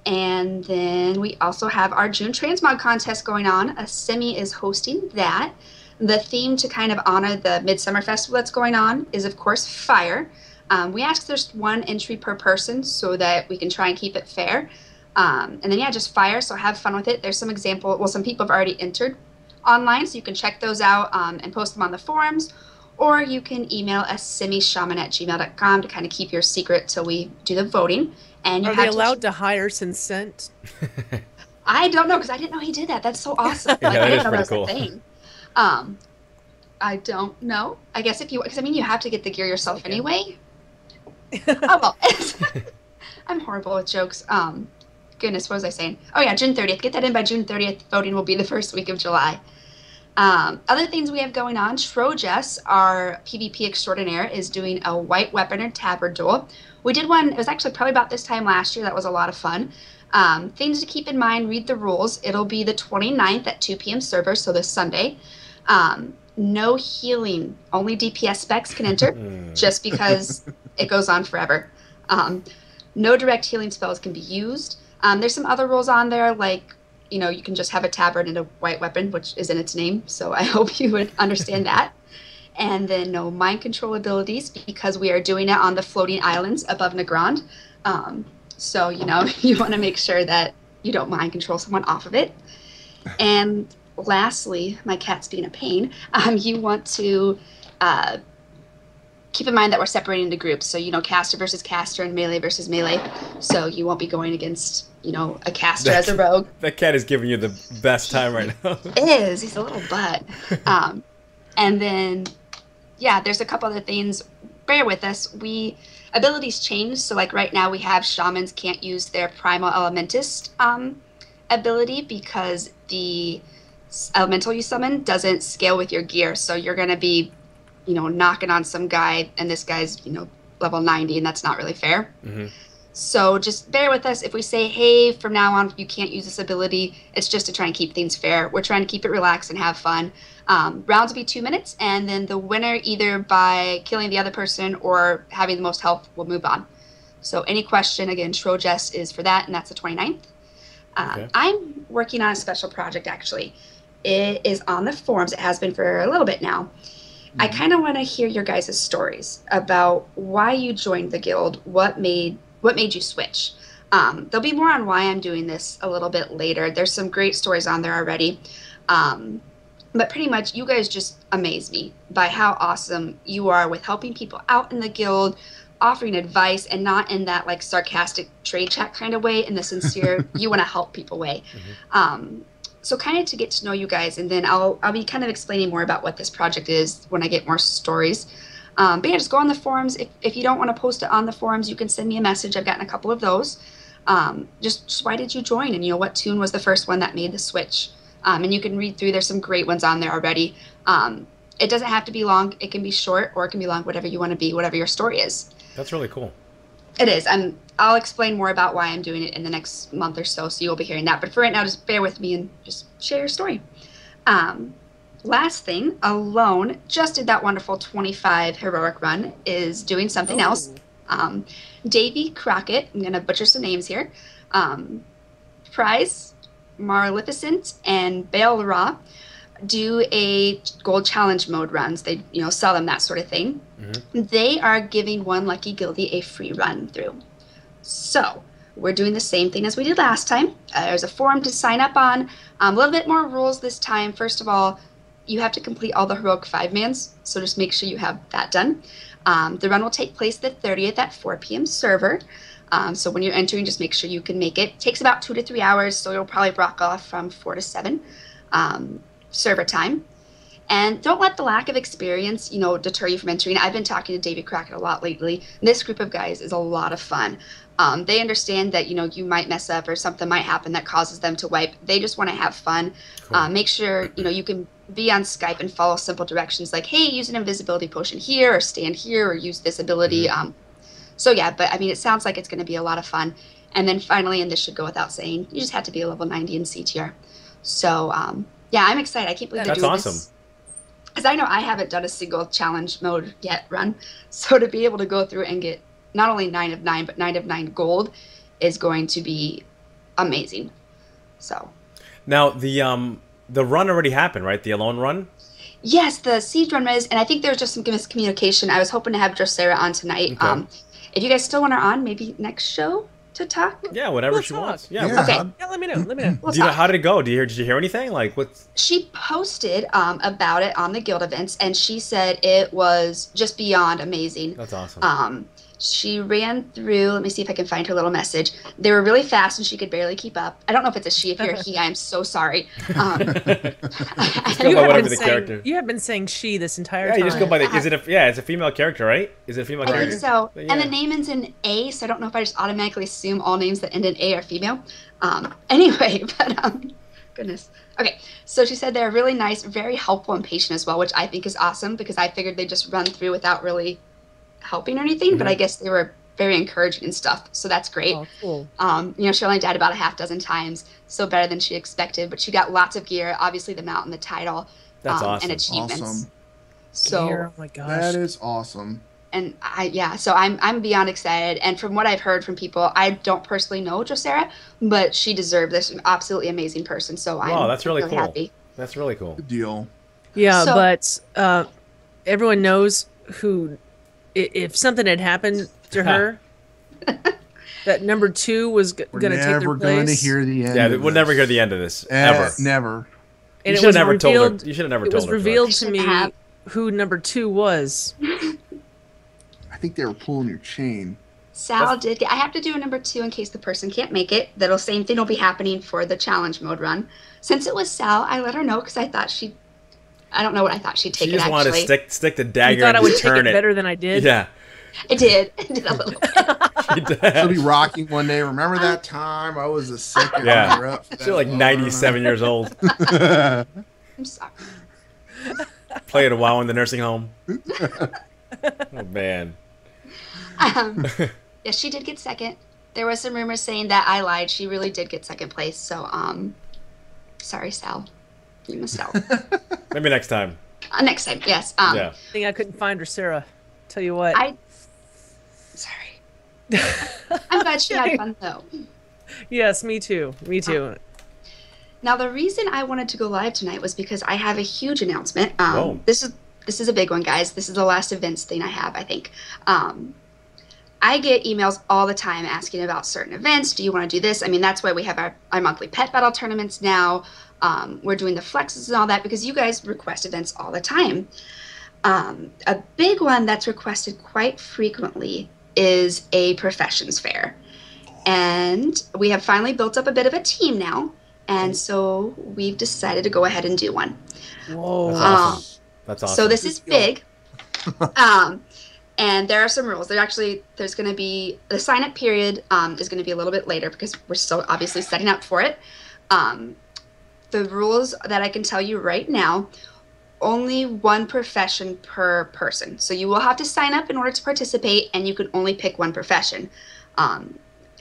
And then we also have our June Transmog contest going on. Simi is hosting that. The theme to kind of honor the Midsummer Festival that's going on is, of course, fire. We ask there's one entry per person so that we can try and keep it fair. And then, yeah, just fire, so have fun with it. There's some some people have already entered online, so you can check those out and post them on the forums. Or you can email us simishaman@gmail.com to kind of keep your secret till we do the voting. And you Are they allowed to hire Synscynt? I don't know, because I didn't know he did that. That's so awesome. Yeah, that I is didn't know pretty that was a thing. I don't know. I guess if you, because I mean, you have to get the gear yourself anyway. Oh, well. I'm horrible with jokes. Goodness, what was I saying? Oh, yeah, June 30th. Get that in by June 30th. Voting will be the first week of July. Other things we have going on, Trojess, our PvP extraordinaire, is doing a white weapon or tabard duel. We did one, it was actually probably about this time last year. That was a lot of fun. Things to keep in mind, read the rules. It'll be the 29th at 2 p.m. server, so this Sunday. No healing, only DPS specs can enter, just because it goes on forever. No direct healing spells can be used. There's some other rules on there, like, you know, you can just have a tabard and a white weapon, which is in its name, so I hope you would understand that. And then no mind control abilities, because we are doing it on the floating islands above Nagrand. So, you know, you want to make sure that you don't mind control someone off of it. And lastly, my cat's being a pain, you want to keep in mind that we're separating into groups. So, you know, caster versus caster and melee versus melee. So you won't be going against, you know, a caster as a rogue. That cat is giving you the best time right now. Is. He's a little butt. And then, yeah, there's a couple other things. Bear with us. Abilities change. So, like, right now we have shamans can't use their primal elementist ability because the elemental you summon doesn't scale with your gear. So you're going to be, you know, knocking on some guy, and this guy's, you know, level 90, and that's not really fair. So just bear with us. If we say, hey, from now on, you can't use this ability, it's just to try and keep things fair. We're trying to keep it relaxed and have fun. Rounds will be 2 minutes, and then the winner, either by killing the other person or having the most health, will move on. So any question, again, Trojess is for that, and that's the 29th. Okay. I'm working on a special project, actually. It is on the forums. It has been for a little bit now. I kind of want to hear your guys' stories about why you joined the guild, what made you switch. There'll be more on why I'm doing this a little bit later. There's some great stories on there already. But pretty much you guys just amaze me by how awesome you are with helping people out in the guild, offering advice, and not in that like sarcastic trade chat kind of way, in the sincere, you want to help people way. So kind of to get to know you guys, and then I'll be kind of explaining more about what this project is when I get more stories. But yeah, just go on the forums. If you don't want to post it on the forums, you can send me a message. I've gotten a couple of those. Just why did you join? And, you know, what tune was the first one that made the switch? And you can read through. There's some great ones on there already. It doesn't have to be long. It can be short, or it can be long, whatever you want to be, whatever your story is. That's really cool. It is. I'll explain more about why I'm doing it in the next month or so you'll be hearing that. But for right now, just bear with me and just share your story. Last thing, Alone just did that wonderful 25 heroic run, is doing something else. Davy Crockett, I'm going to butcher some names here, Prize, Maleficent, and Bale Raw do a gold challenge mode runs. They, you know, sell them, that sort of thing. They are giving one lucky guildie a free run through. So we're doing the same thing as we did last time. There's a forum to sign up on. A little bit more rules this time. First of all, you have to complete all the heroic 5-mans, so just make sure you have that done. The run will take place the 30th at 4 p.m. server. So when you're entering, just make sure you can make it. It takes about 2 to 3 hours, so you'll probably block off from 4 to 7 server time. And don't let the lack of experience, deter you from entering. I've been talking to David Crockett a lot lately. This group of guys is a lot of fun. They understand that, you might mess up or something might happen that causes them to wipe. They just want to have fun. Cool. Make sure, you can be on Skype and follow simple directions like, hey, use an invisibility potion here or stand here or use this ability. Mm-hmm. So yeah, but it sounds like it's going to be a lot of fun. And then finally, and this should go without saying, you just have to be a level 90 in CTR. So yeah, I'm excited. I can't believe they're doing this. That's awesome. Because I know I haven't done a single challenge mode yet run. So to be able to go through and get not only 9 of 9, but 9 of 9 gold is going to be amazing. So. Now, the run already happened, right? The Alone run? Yes, the Siege run is, and I think there was just some miscommunication. I was hoping to have Drosera on tonight. Okay. If you guys still want her on, maybe next show to talk. Yeah, whatever she wants. Yeah. Okay. Yeah, let me know. How did it go? Did you hear anything? Like what? She posted about it on the guild events, and she said it was just beyond amazing. That's awesome. She ran through, let me see if I can find her little message. They were really fast and she could barely keep up. I don't know if it's a she, if you're a he, I'm so sorry. Just go by whatever the character. You have been saying she this entire time. Yeah, you just go by the, it's a female character, right? Is it a female character? I think so. Yeah. And the name ends in A, so I don't know if I just automatically assume all names that end in A are female. Anyway, but goodness. Okay, so she said they're really nice, very helpful and patient as well, which I think is awesome because I figured they'd just run through without really helping or anything, but I guess they were very encouraging and stuff, so that's great. Oh, cool. She only died about a half dozen times, so better than she expected, but she got lots of gear, obviously the mount and the title. That's awesome. And achievements. Awesome. So gear, oh my gosh. That is awesome. And so I'm beyond excited, and from what I've heard from people, I don't personally know Drosera, but she deserved this, an absolutely amazing person, so that's really cool. Happy. That's really cool. Good deal. Yeah, so, but everyone knows who. If something had happened to her, that number 2 was going to take their place. We're never going to hear the end. Yeah, we'll never hear the end of this ever. Never. And you should have never told her. You should have never told her. It was revealed to me who number 2 was. I think they were pulling your chain. Sal did. I have to do a number 2 in case the person can't make it. Same thing will be happening for the challenge mode run. Since it was Sal, I let her know because I thought I don't know what I thought she'd take it, actually. She just wanted to stick the dagger you thought and I would turn take it better than I did? Yeah. It did. It did a little bit. She'll be rocking one day. Remember that time I was the second runner-up? She's like 97 years old. I'm sorry. Playing a while in the nursing home. Oh, man. Yeah, she did get second. There was some rumors saying that I lied. She really did get second place. So, sorry, Sal. You missed out. Maybe next time. Next time, yes. Yeah. I think I couldn't find her, Sarah. Tell you what. Sorry. I'm glad she had fun, though. Yes, me too. Me too. Now, the reason I wanted to go live tonight was because I have a huge announcement. Whoa. This is a big one, guys. This is the last events thing I have, I think. I get emails all the time asking about certain events. Do you want to do this? I mean, that's why we have our monthly pet battle tournaments now. We're doing the flexes and all that because you guys request events all the time. A big one that's requested quite frequently is a professions fair. And we have finally built up a bit of a team now. And so we've decided to go ahead and do one. Whoa. That's awesome. That's awesome. So this is big. And there are some rules. There's going to be, the sign-up period is going to be a little bit later because we're still obviously setting up for it. The rules that I can tell you right now, only one profession per person. So you will have to sign up in order to participate, and you can only pick one profession.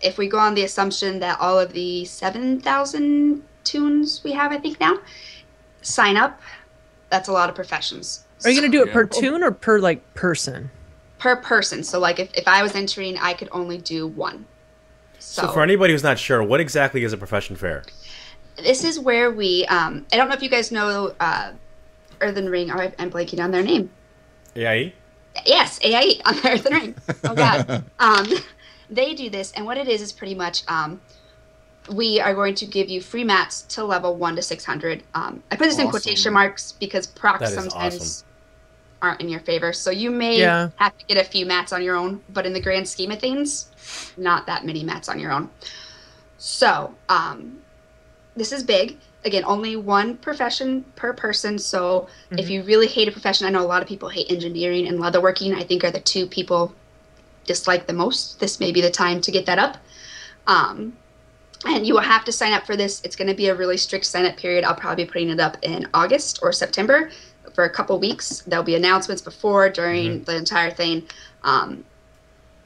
If we go on the assumption that all of the 7,000 tunes we have, I think now, sign up, that's a lot of professions. Are you going to do it per tune or per, person? Per person. So, if I was entering, I could only do one. So for anybody who's not sure, what exactly is a profession fair? This is where we, I don't know if you guys know Earthen Ring. Oh, I'm blanking on their name. AIE? Yes, AIE on the Earthen Ring. Oh, God. They do this, and what it is pretty much we are going to give you free mats to level 1 to 600. I put this in quotation marks because procs sometimes aren't in your favor. So you may have to get a few mats on your own, but in the grand scheme of things, not that many mats on your own. So this is big. Again, only one profession per person. So if you really hate a profession, I know a lot of people hate engineering and leatherworking. I think are the two people dislike the most. This may be the time to get that up. And you will have to sign up for this. It's going to be a really strict sign-up period. I'll probably be putting it up in August or September for a couple weeks. There'll be announcements before, during the entire thing. And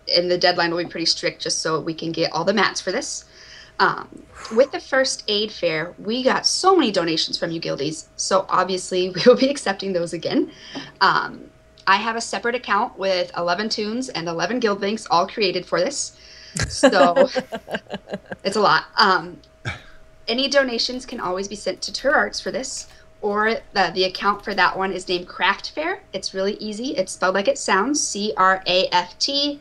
the deadline will be pretty strict just so we can get all the mats for this. With the first aid fair, we got so many donations from you guildies. So obviously we will be accepting those again. I have a separate account with 11 tunes and 11 guild links all created for this. So it's a lot. Any donations can always be sent to Turarts for this, or the account for that one is named Craft Fair. It's really easy. It's spelled like it sounds, CraftFair.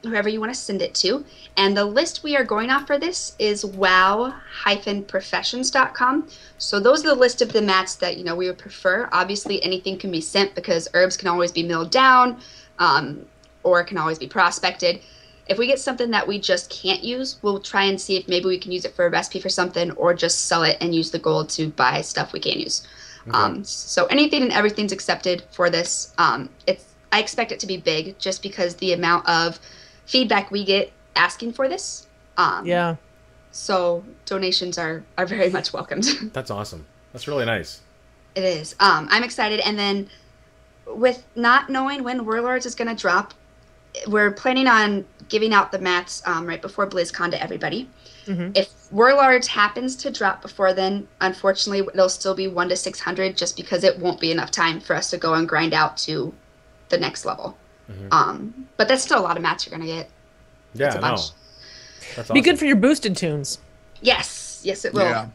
Whoever you want to send it to. And the list we are going off for this is wow-professions.com. So those are the list of the mats that we would prefer. Obviously anything can be sent because herbs can always be milled down, or it can always be prospected. If we get something that we just can't use, we'll try and see if maybe we can use it for a recipe for something, or just sell it and use the gold to buy stuff we can't use. Okay. So anything and everything's accepted for this. I expect it to be big just because the amount of feedback we get asking for this. So donations are very much welcomed. That's awesome. That's really nice. It is. I'm excited. And then with not knowing when Warlords is going to drop, we're planning on giving out the mats right before BlizzCon to everybody. If Warlords happens to drop before then, unfortunately, it'll still be 1 to 600 just because it won't be enough time for us to go and grind out to the next level. But that's still a lot of mats you're going to get. Yeah, I know. That's awesome. Be good for your boosted tunes. Yes, it will. Yeah.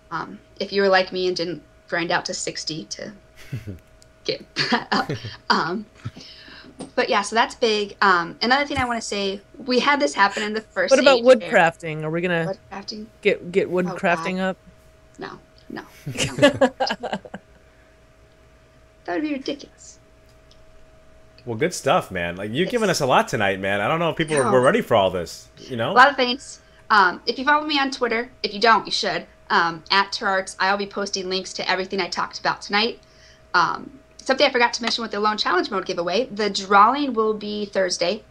If you were like me and didn't grind out to 60 to get that up. But yeah, so that's big. Another thing I want to say, we had this happen in the first. What about wood crafting? Are we gonna wood crafting? Get wood crafting up? No. That would be ridiculous. Well, good stuff, man. Like you've given us a lot tonight, man. I don't know if people were ready for all this. A lot of things. If you follow me on Twitter, if you don't, you should. At Turarts, I'll be posting links to everything I talked about tonight. Something I forgot to mention with the Lone Challenge Mode giveaway, the drawing will be Thursday.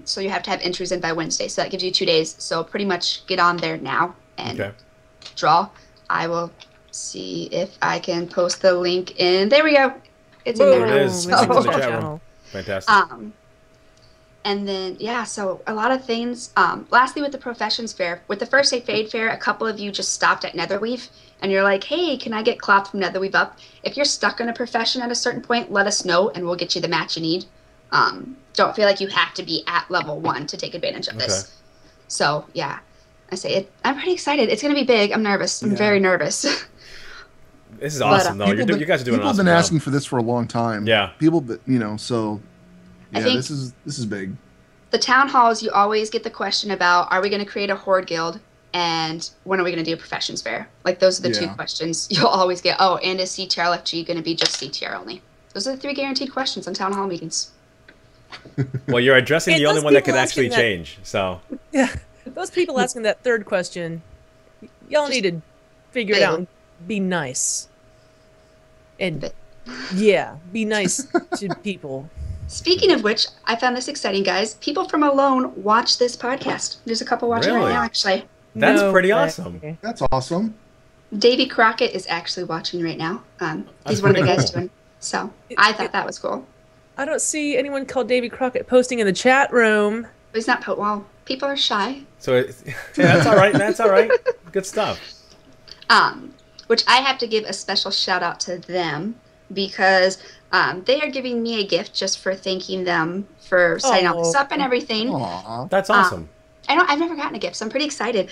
So you have to have entries in by Wednesday. So that gives you 2 days. So pretty much get on there now and draw. I will see if I can post the link in. There we go. It's in there. It is. It's in the chat room. Fantastic. And then, so a lot of things. Lastly, with the Professions Fair, with the first Fade Fair, a couple of you just stopped at Netherweave, and you're like, hey, can I get cloth from Netherweave up? If you're stuck in a profession at a certain point, let us know, and we'll get you the match you need. Don't feel like you have to be at level 1 to take advantage of this. So, I say it. I'm pretty excited. It's going to be big. I'm nervous. I'm very nervous. This is awesome, though. You guys are doing awesome. People have been asking for this for a long time. Yeah. People, so... Yeah, this is big. The town halls, you always get the question about, are we going to create a horde guild, and when are we going to do a professions fair? Like, those are the 2 questions you'll always get. Oh, and is CTR LFG going to be just CTR only? Those are the 3 guaranteed questions on town hall meetings. Well, you're addressing the only one that could actually change, so. Yeah, those people asking that 3rd question, y'all need to figure it out and be nice. And, be nice to people. Speaking of which, I found this exciting, guys. People from Alone watch this podcast. There's a couple watching right now, actually. That's pretty awesome. That's awesome. Davy Crockett is actually watching right now. He's one of the guys doing. So I thought that was cool. I don't see anyone called Davy Crockett posting in the chat room. But he's not. Well, people are shy. So that's all right. That's all right. Good stuff. Which I have to give a special shout out to them because they are giving me a gift just for thanking them for setting all this up and everything. Aww. That's awesome. I know I've never gotten a gift, so I'm pretty excited.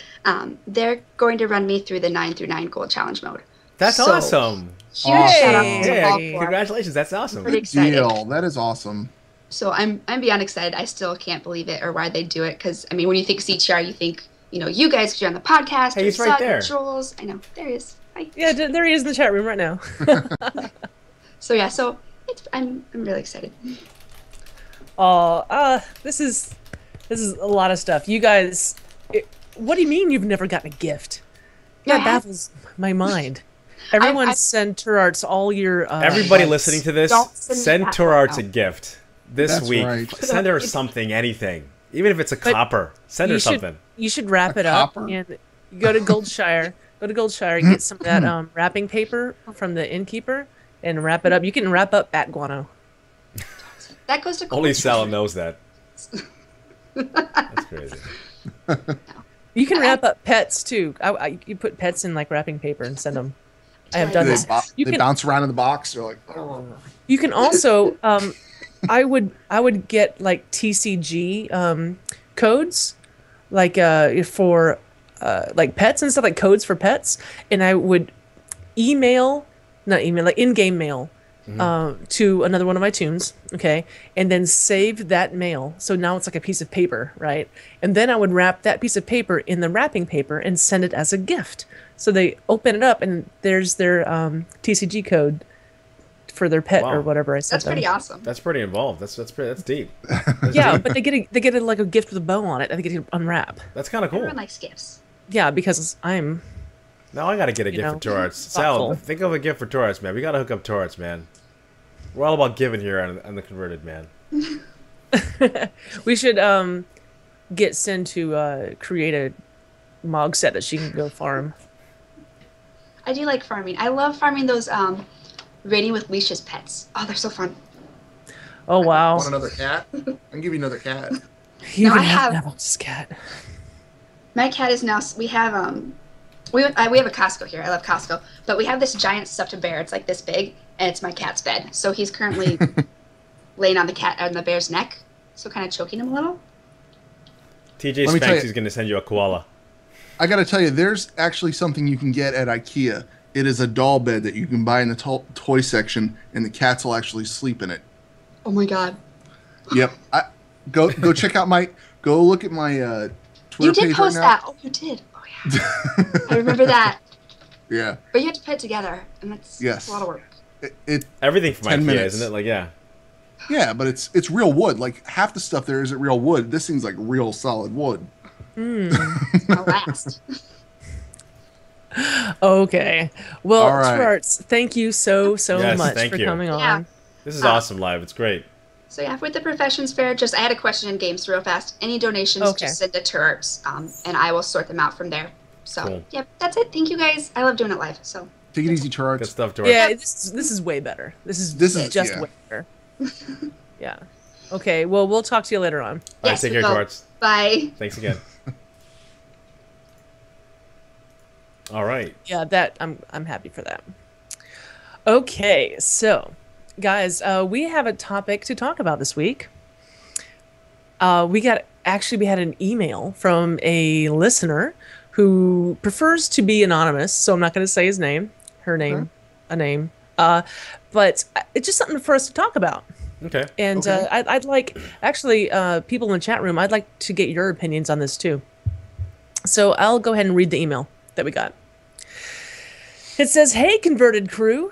They're going to run me through the 9 through 9 gold challenge mode. That's awesome. Huge shout out to all 4. Congratulations. That's awesome. Pretty excited. That is awesome. So I'm beyond excited. I still can't believe it or why they do it. Because, I mean, when you think CTR, you think, you know, you guys, because you're on the podcast. Hey, he's right there. Trolls. I know. There he is. Hi. Yeah, there he is in the chat room right now. So, yeah. So I'm really excited. This is a lot of stuff. You guys, what do you mean you've never gotten a gift? That baffles my mind. Everyone send Turarts all your... Everybody listening to this, send Turarts a gift this week. Right. Send her something, anything. Even if it's a copper. Send her something. You should wrap it up. And go to Goldshire. Get some of that wrapping paper from the innkeeper and wrap it up. You can wrap up bat guano. That goes to Only Sal knows that. That's crazy. You can wrap up pets, too. You put pets in, like, wrapping paper and send them. I have done this. They bounce around in the box. They're like, oh. You can also, I would get like TCG codes, like for like pets and stuff, like codes for pets, and I would like in-game mail to another one of my tunes, okay, and then save that mail. So now it's like a piece of paper, right? And then I would wrap that piece of paper in the wrapping paper and send it as a gift. So they open it up, and there's their TCG code for their pet or whatever I sent them. That's pretty awesome. That's pretty involved. That's deep. Yeah, but they get like a gift with a bow on it. I think it can unwrap. That's kind of cool. Everyone likes gifts. Yeah, because I'm. Now I gotta get a gift for Turarts. Sal, think of a gift for Turarts, man. We gotta hook up Turarts, man. We're all about giving here on the Converted, man. We should get Sin to create a Mog set that she can go farm. I do like farming. I love farming those raiding with leashes pets. Oh, they're so fun. Oh, wow. Want another cat? I can give you another cat. You can have Navox's cat. My cat is now... We have we have a Costco here. I love Costco. But we have this giant stuffed bear. It's like this big, and it's my cat's bed. So he's currently laying on the bear's neck, so kind of choking him a little. TJ Spanks is going to send you a koala. I got to tell you, there's actually something you can get at IKEA. It is a doll bed that you can buy in the toy section, and the cats will actually sleep in it. Oh my god. Yep. Go check out go look at my Twitter page. You did post that. Oh, you did. Oh yeah. I remember that. Yeah. But you have to put it together, and that's a lot of work. Everything from 10 IKEA, minutes. isn't it? Like, yeah. Yeah, but it's real wood. Like half the stuff there isn't real wood. This thing's like real solid wood. It's gonna last. Okay. Well, all right. Turarts, thank you so much for coming on. This is awesome live. It's great. So yeah, with the Professions Fair, I had a question in games real fast. Any donations, just send to Turarts, and I will sort them out from there. So cool. Yeah, that's it. Thank you guys. I love doing it live. So take it easy, Turarts. Good stuff, Turarts. Yeah, this is way better. This is just way better. Yeah. Okay. Well, we'll talk to you later on. All right, take care, Turarts. Bye. Thanks again. All right. Yeah, I'm happy for that. Okay, so guys, we have a topic to talk about this week. We had an email from a listener who prefers to be anonymous, so I'm not going to say his name, her name, a name. But it's just something for us to talk about. Okay. And I'd like, people in the chat room, I'd like to get your opinions on this too. So I'll go ahead and read the email that we got. It says, "Hey, Converted crew.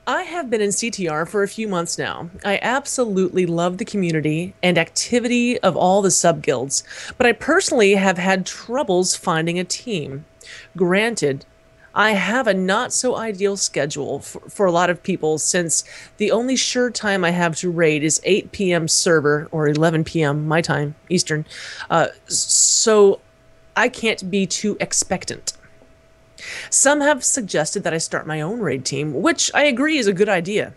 I have been in CTR for a few months now. I absolutely love the community and activity of all the sub-guilds, but I personally have had troubles finding a team. Granted, I have a not-so-ideal schedule for a lot of people since the only sure time I have to raid is 8 p.m. server, or 11 p.m. my time, Eastern, so I can't be too expectant. Some have suggested that I start my own raid team, which I agree is a good idea.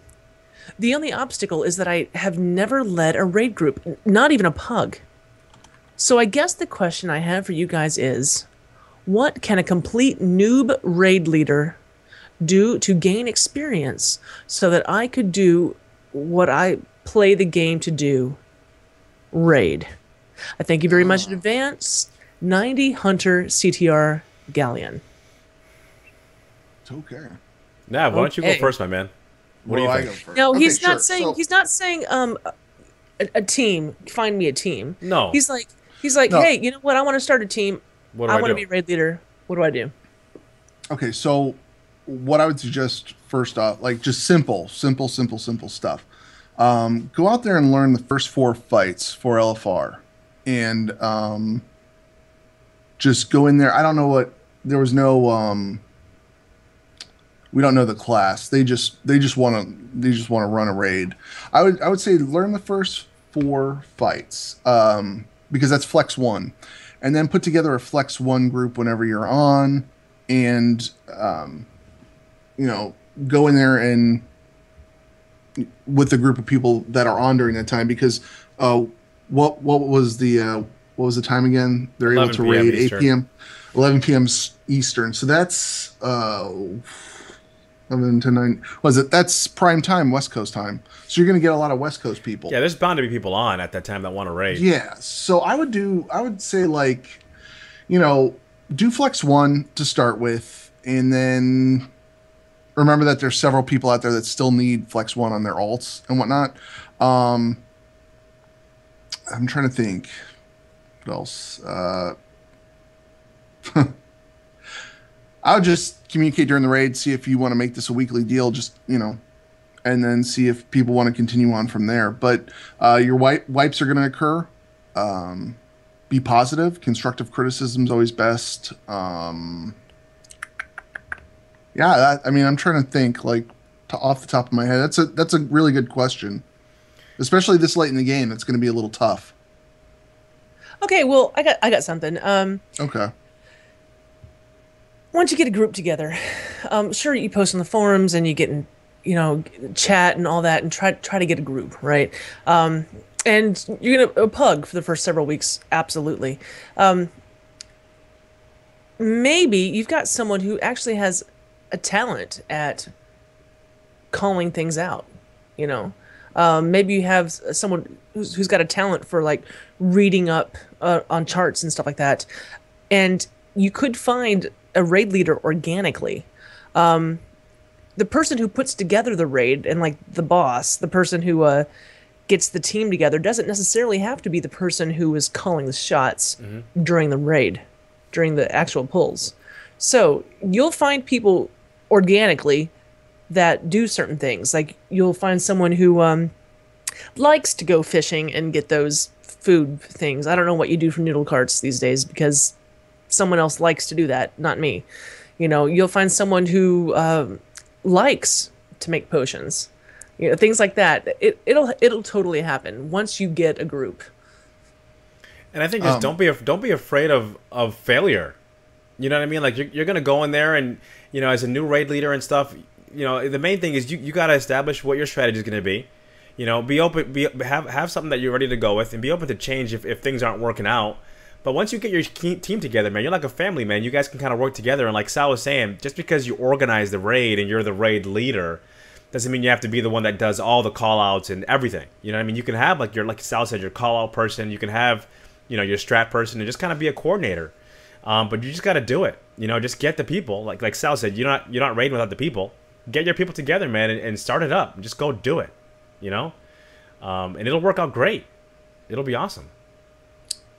The only obstacle is that I have never led a raid group, not even a pug. So I guess the question I have for you guys is, what can a complete noob raid leader do to gain experience so that I could do what I play the game to do? Raid. I thank you very much in advance. 90 Hunter CTR Galleon." Okay. Nah, why don't you go first, my man? What do you think? I go first? No, Okay, he's sure. not saying. He's not saying. a team. Find me a team. No. He's like, No. hey, you know what? I want to start a team. What do I I want to do? be raid leader. What do I do? Okay, so what I would suggest first off, like just simple stuff. Go out there and learn the first 4 fights for LFR, and just go in there. I don't know what there was no. We don't know the class. They just want to run a raid. I would say learn the first 4 fights, because that's flex 1, and then put together a flex 1 group whenever you're on, and go in there and with a group of people that are on during that time, because what was the time again? They're able to raid 8 p.m. 11 p.m. Eastern. So that's 11 to 9. That's prime time, West Coast time. So you're going to get a lot of West Coast people. Yeah, there's bound to be people on at that time that want to raid. Yeah. So I would say, like, do flex 1 to start with, and then remember that there's several people out there that still need flex 1 on their alts and whatnot. I'm trying to think what else. I would just communicate during the raid, see if you want to make this a weekly deal, just, and then see if people want to continue on from there. But your wipes are going to occur. Be positive. Constructive criticism is always best. I'm trying to think, like, off the top of my head. That's a really good question, especially this late in the game. It's going to be a little tough. Okay, well, I got something. Okay. Once you get a group together, sure, you post on the forums and you get in, chat and all that, and try to get a group, right? And you're gonna pug for the first several weeks, absolutely. Maybe you've got someone who actually has a talent at calling things out, maybe you have someone who's got a talent for, like, reading up on charts and stuff like that, and you could find a raid leader organically. The person who puts together the raid, and, like, the boss, the person who gets the team together, doesn't necessarily have to be the person who is calling the shots during the raid, during the actual pulls. So you'll find people organically that do certain things. Like, you'll find someone who likes to go fishing and get those food things. I don't know what you do for noodle carts these days, because someone else likes to do that, not me. You'll find someone who likes to make potions, things like that. It'll totally happen once you get a group. And I think just don't be afraid of failure. You know what I mean? Like, you're gonna go in there, and as a new raid leader and stuff, the main thing is you gotta establish what your strategy is gonna be. Be open, have something that you're ready to go with, and be open to change if things aren't working out. But once you get your team together, man, you're like a family, man. You guys can kind of work together. And like Sal was saying, just because you organize the raid and you're the raid leader, doesn't mean you have to be the one that does all the call-outs and everything. You know what I mean? You can have, like Sal said, your call-out person. You can have, your strat person, and just kind of be a coordinator. But you just got to do it. Just get the people. Like Sal said, you're not raiding without the people. Get your people together, man, and start it up. Just go do it. And it'll work out great. It'll be awesome.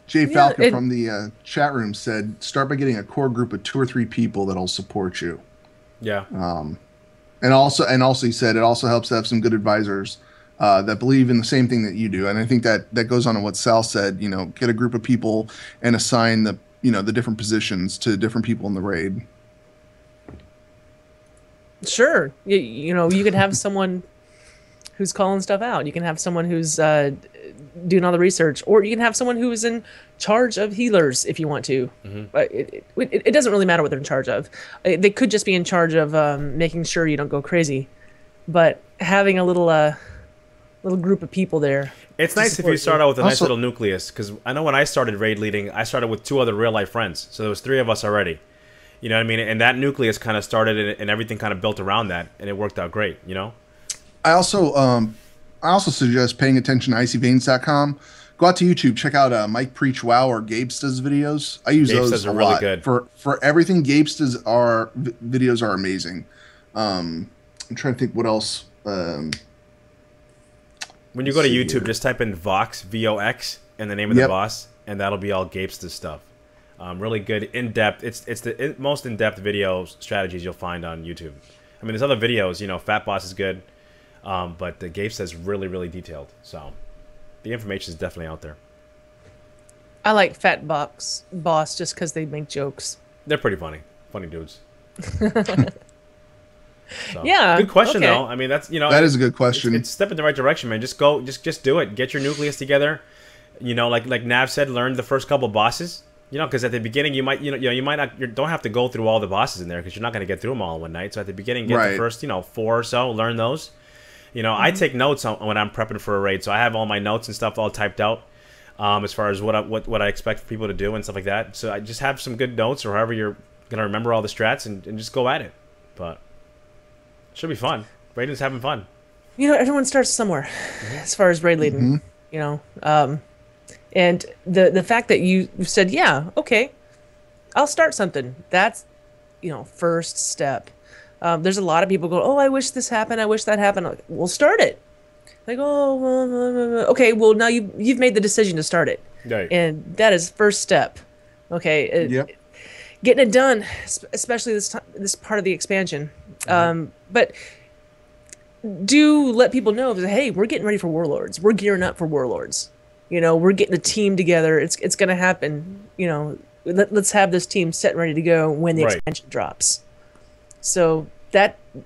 Jay Falker from the chat room said, start by getting a core group of 2 or 3 people that'll support you. Yeah. And also he said it also helps to have some good advisors that believe in the same thing that you do. And I think that goes on to what Sal said. Get a group of people and assign the different positions to different people in the raid. Sure, you could have someone who's calling stuff out. You can have someone who's doing all the research, or you can have someone who is in charge of healers if you want to. But it doesn't really matter what they're in charge of. They could just be in charge of making sure you don't go crazy. But having a little group of people there. It's nice if you start out with a nice little nucleus, because I know when I started raid leading, I started with 2 other real life friends. So there was 3 of us already. You know what I mean? And that nucleus kind of started, and everything kind of built around that, and it worked out great. I also suggest paying attention to icyveins.com. Go out to YouTube, check out Mike Preach Wow or Gabesta's videos. I use those a lot. Really good. For everything. Gabesta's videos are amazing. I'm trying to think what else. What When you go to YouTube, just type in Vox, V-O-X, and the name of the boss, and that'll be all Gapes' stuff. Really good, in-depth. It's the most in-depth video strategies you'll find on YouTube. I mean, there's other videos. You know, Fat Boss is good, but the Gapes is really, really detailed. So the information is definitely out there. I like Fat Boss just because they make jokes. They're pretty funny dudes. So, yeah. Good question though. I mean, that is a good question. It's a step in the right direction, man. Just go, just do it. Get your nucleus together. You know, like Nav said, learn the first couple bosses. You know, because at the beginning you might don't have to go through all the bosses in there because you're not going to get through them all in one night. So at the beginning, get the first 4 or so, learn those. You know, I take notes when I'm prepping for a raid, so I have all my notes and stuff all typed out as far as what I expect people to do and stuff like that. So I just have some good notes, or however you're gonna remember all the strats and just go at it. But should be fun. Raiding's having fun. You know, everyone starts somewhere as far as raid leading. You know, and the fact that you said, yeah, okay, I'll start something. That's, first step. There's a lot of people go, oh, I wish this happened. I wish that happened. Like, we'll start it. Like, oh, okay, well, now you've made the decision to start it. Right. And that is first step. Okay. Getting it done, especially this part of the expansion. But do let people know that, hey, we're getting ready for Warlords. We're gearing up for Warlords. We're getting a team together. It's going to happen. Let's have this team set and ready to go when the expansion drops. So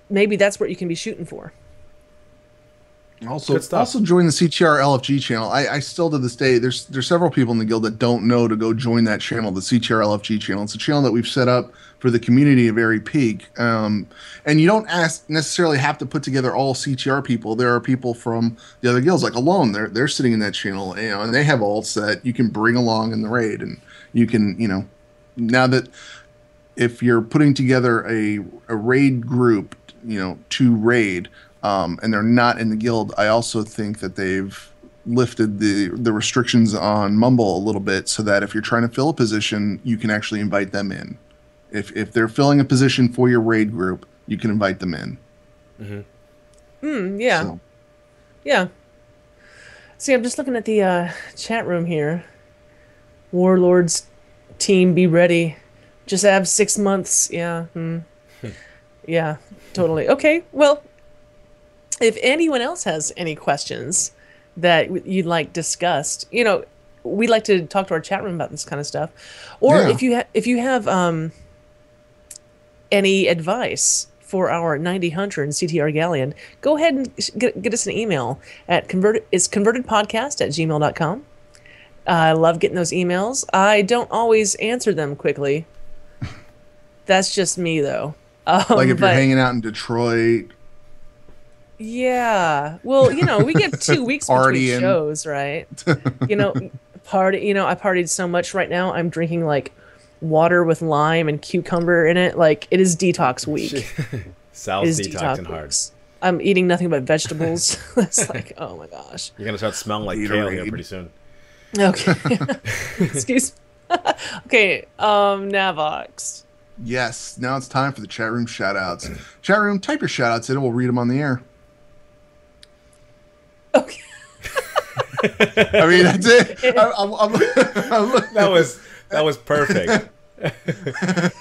maybe that's what you can be shooting for. Also join the CTR LFG channel. I still to this day, there's several people in the guild that don't know to go join that channel, the CTR LFG channel. It's a channel that we've set up for the community of Airy Peak. And you don't necessarily have to put together all CTR people. There are people from the other guilds, like Alone. They're sitting in that channel, and they have alts that you can bring along in the raid, and you can, now that if you're putting together a raid group, to raid. And they're not in the guild, I also think that they've lifted the restrictions on Mumble a little bit so that if you're trying to fill a position, you can actually invite them in. If they're filling a position for your raid group, you can invite them in. Yeah. So. Yeah. See, I'm just looking at the chat room here. Warlords team, be ready. Just have 6 months. Yeah. Yeah, totally. Okay, well, if anyone else has any questions that you'd like discussed, we like to talk to our chat room about this kind of stuff. Or if you have any advice for our 90 Hunter and CTR Galleon, go ahead and get us an email at convertedpodcast@gmail.com. I love getting those emails. I don't always answer them quickly. That's just me, though. Like if you're hanging out in Detroit. Yeah. Well, we get 2 weeks between shows, right? I partied so much right now. I'm drinking like water with lime and cucumber in it. Like, it is detox week. Sal's detoxing hard. I'm eating nothing but vegetables. It's like, oh my gosh. You're gonna start smelling like kale here pretty soon. Okay. Excuse me. Okay, Navox. Yes, now it's time for the chat room shout-outs. Chat room, type your shout-outs in and we'll read them on the air. Okay. I mean, that's it. That was perfect. All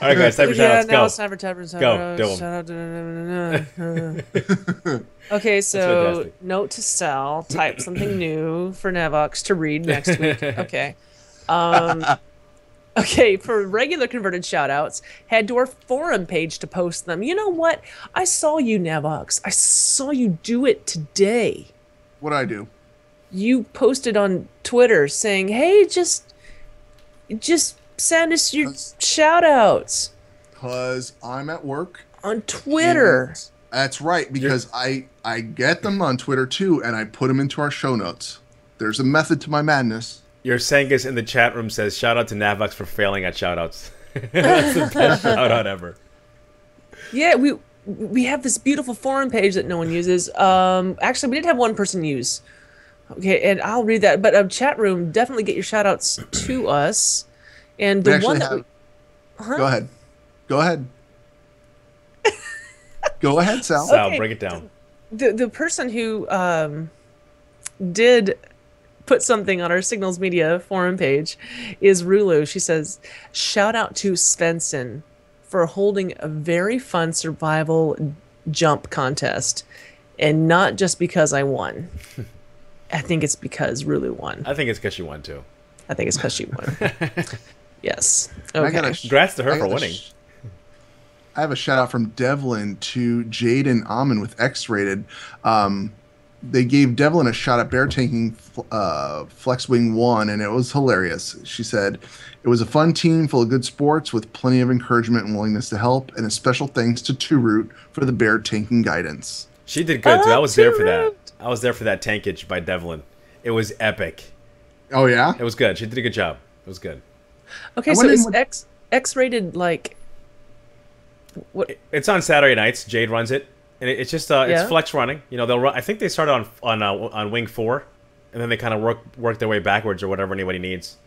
right, guys, type your shout-outs. Now it's time for tap room. Go, do them. Okay, so note to Sal, type something new for Navox to read next week. Okay. Okay, for regular converted shoutouts, head to our forum page to post them. You know what? I saw you, Navox. I saw you do it today. What'd I do? You posted on Twitter saying, hey, just send us your shoutouts. Because I'm at work. On Twitter. That's right, because I get them on Twitter too, and I put them into our show notes. There's a method to my madness. Your Sengus in the chat room says, shout out to Navox for failing at shoutouts. That's the best shout out ever. Yeah, we have this beautiful forum page that no one uses. Actually, we did have one person use. Okay, and I'll read that. But chat room, definitely get your shout outs to us. And the one that Go ahead. Go ahead. Go ahead, Sal. Sal, break it down. The person who did put something on our Signals Media forum page is Rulu. She says, shout out to Svensson for holding a very fun survival jump contest. And not just because I won. I think it's because Rulu won. I think it's because she won, too. I think it's because she won. Yes. Okay. Congrats to her for winning. I have a shout out from Devlin to Jade and Amon with X-Rated. They gave Devlin a shot at bear tanking Flex Wing 1, and it was hilarious. She said, it was a fun team full of good sports with plenty of encouragement and willingness to help, and a special thanks to Turart for the bear tanking guidance. She did good, too. I was there for that. I was there for that tankage by Devlin. It was epic. Oh, yeah? It was good. She did a good job. It was good. Okay, so is X-Rated, like... What? It's on Saturday nights. Jade runs it. And it's just it's flex running. You know, they'll run, I think they started on Wing 4, and then they kind of work their way backwards or whatever anybody needs.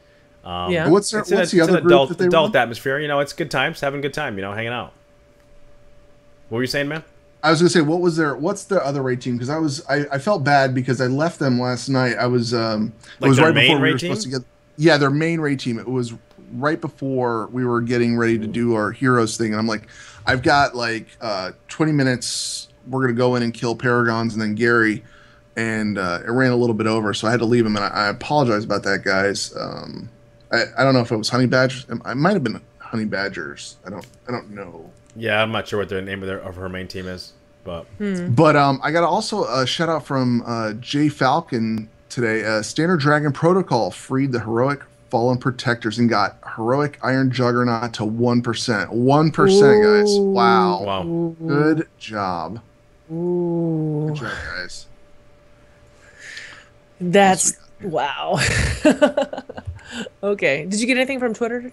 What's the other group that they adult run? atmosphere. You know, it's good times, having a good time, you know, hanging out. What were you saying, man? I was gonna say, what's their other raid team? Because I felt bad because I left them last night. I was it was right before we were supposed to get. Yeah, their main raid team. It was right before we were getting ready to do our heroes thing, and I'm like, I've got like 20 minutes. We're gonna go in and kill Paragons and then Gary, and it ran a little bit over, so I had to leave him, and I apologize about that, guys. I don't know if it was Honey Badgers. It might have been Honey Badgers. I don't know. Yeah, I'm not sure what the name of her main team is, but I got also a shout out from Jay Falcon today. Standard Dragon Protocol freed the heroic Fallen Protectors and got heroic Iron Juggernaut to 1%. 1%, guys. Wow. Good job. Ooh. Good job, guys. That's wow. Okay. Did you get anything from Twitter?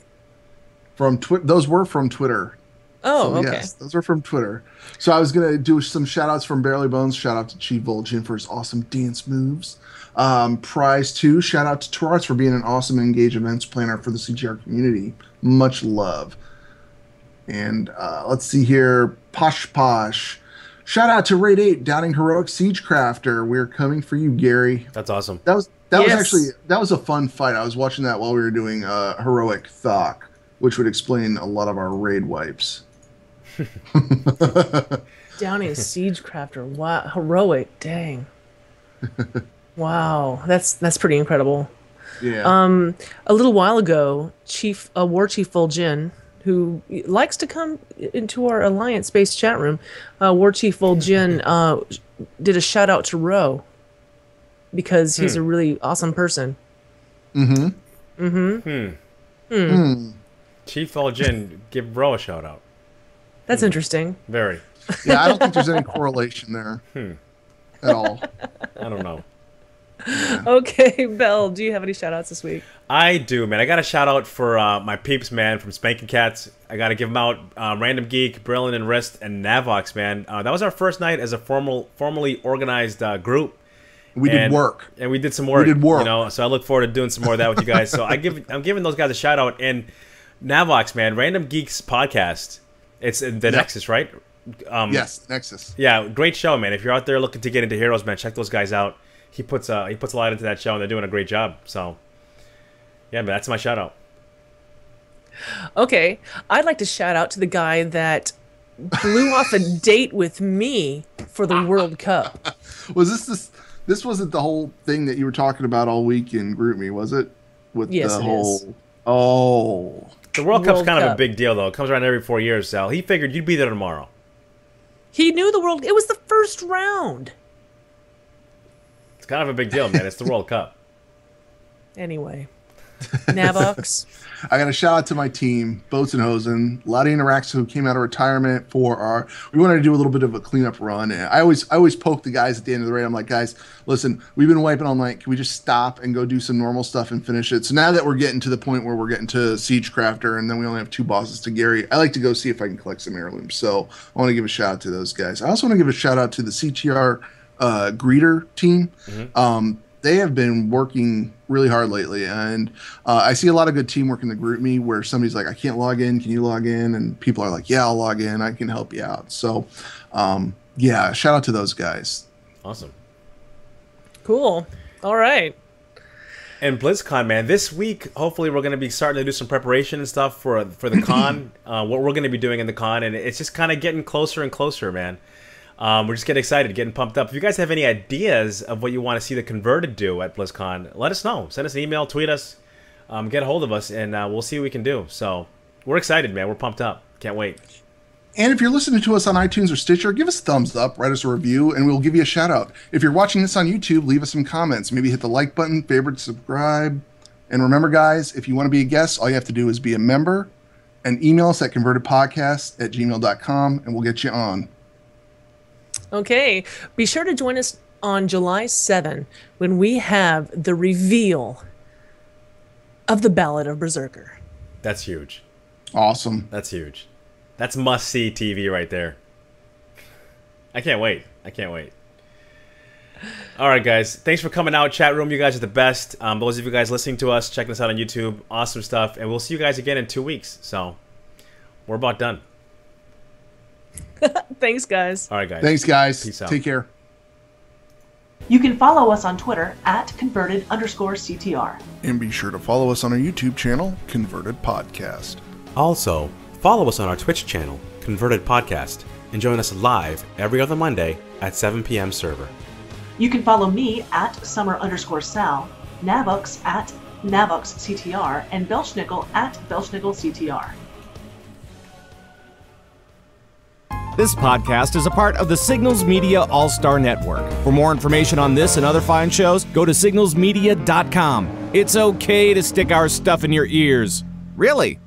Those were from Twitter. Oh, so, okay. Yes, those are from Twitter. So I was going to do some shout-outs from Barely Bones. Shout-out to Chief Vol'jin for his awesome dance moves. Prize 2, shout-out to Turarts for being an awesome and engaged events planner for the CGR community. Much love. And let's see here. Posh. Shout-out to Raid 8, Downing Heroic Siege Crafter. We're coming for you, Gary. That's awesome. That was actually a fun fight. I was watching that while we were doing Heroic Thok, which would explain a lot of our raid wipes. Downing Siege Crafter. Wow. Heroic. Dang. Wow. That's pretty incredible. Yeah. A little while ago, War Chief Vol'jin, who likes to come into our Alliance-based chat room, War Chief Vol'jin did a shout-out to Ro because he's a really awesome person. Chief Vol'jin, give Ro a shout-out. That's interesting. Very. Yeah, I don't think there's any correlation there at all. I don't know. Yeah. Okay, Belle, do you have any shout-outs this week? I do, man. I got a shout-out for my peeps, man, from Spanking Cats. I got to give them out. Random Geek, Brillin and Wrist, and Navox, man. That was our first night as a formally organized group. We did work. And we did some work. We did work. You know, so I look forward to doing some more of that with you guys. So I'm giving those guys a shout-out. And Navox, man, Random Geeks podcast. It's the Nexus, right? Yes, Nexus. Yeah, great show, man. If you're out there looking to get into Heroes, man, check those guys out. He puts a lot into that show, and they're doing a great job. So, yeah, but that's my shout out. Okay, I'd like to shout out to the guy that blew off a date with me for the World Cup. Was this wasn't the whole thing that you were talking about all week in GroupMe, was it? Yes, it is. Oh. The World Cup's kind of a big deal, though. It comes around every 4 years, Sal. He figured you'd be there tomorrow. He knew it was the first round. It's kind of a big deal, man. It's the World Cup. Anyway. Navox. I got a shout out to my team, Boats and Hosen, Lottie and Arax, who came out of retirement we wanted to do a little bit of a cleanup run. And I always poke the guys at the end of the raid. I'm like, guys, listen, we've been wiping all night. Can we just stop and go do some normal stuff and finish it? So now that we're getting to the point where we're getting to Siege Crafter and then we only have 2 bosses to Gary, I like to go see if I can collect some heirlooms. So I want to give a shout out to those guys. I also want to give a shout out to the CTR greeter team. They have been working really hard lately, and I see a lot of good teamwork in the GroupMe where somebody's like, I can't log in, can you log in? And people are like, yeah, I'll log in, I can help you out. So yeah, shout out to those guys. Awesome. Cool. All right. And BlizzCon, man, this week, hopefully we're going to be starting to do some preparation and stuff for the con, what we're going to be doing in the con, and it's just kind of getting closer and closer, man. We're just getting excited, getting pumped up. If you guys have any ideas of what you want to see the Converted do at BlizzCon, let us know. Send us an email, tweet us, get a hold of us, and we'll see what we can do. So we're excited, man. We're pumped up. Can't wait. And if you're listening to us on iTunes or Stitcher, give us a thumbs up, write us a review, and we'll give you a shout out. If you're watching this on YouTube, leave us some comments. Maybe hit the like button, favorite, subscribe. And remember, guys, if you want to be a guest, all you have to do is be a member and email us at convertedpodcast@gmail.com, and we'll get you on. Okay. Be sure to join us on July 7 when we have the reveal of the Ballad of Berserker. That's huge. Awesome. That's huge. That's must-see TV right there. I can't wait. I can't wait. All right, guys. Thanks for coming out, chat room. You guys are the best. Those of you guys listening to us, checking us out on YouTube, awesome stuff. And we'll see you guys again in 2 weeks. So we're about done. Thanks, guys. All right, guys. Thanks, guys. Peace out. Take care. You can follow us on Twitter at converted_CTR. And be sure to follow us on our YouTube channel, Converted Podcast. Also, follow us on our Twitch channel, Converted Podcast, and join us live every other Monday at 7 p.m. server. You can follow me at summer_sal, Navox at NavoxCTR, and Belshnickle at BelshnickleCTR. This podcast is a part of the Signals Media All-Star Network. For more information on this and other fine shows, go to signalsmedia.com. It's okay to stick our stuff in your ears. Really.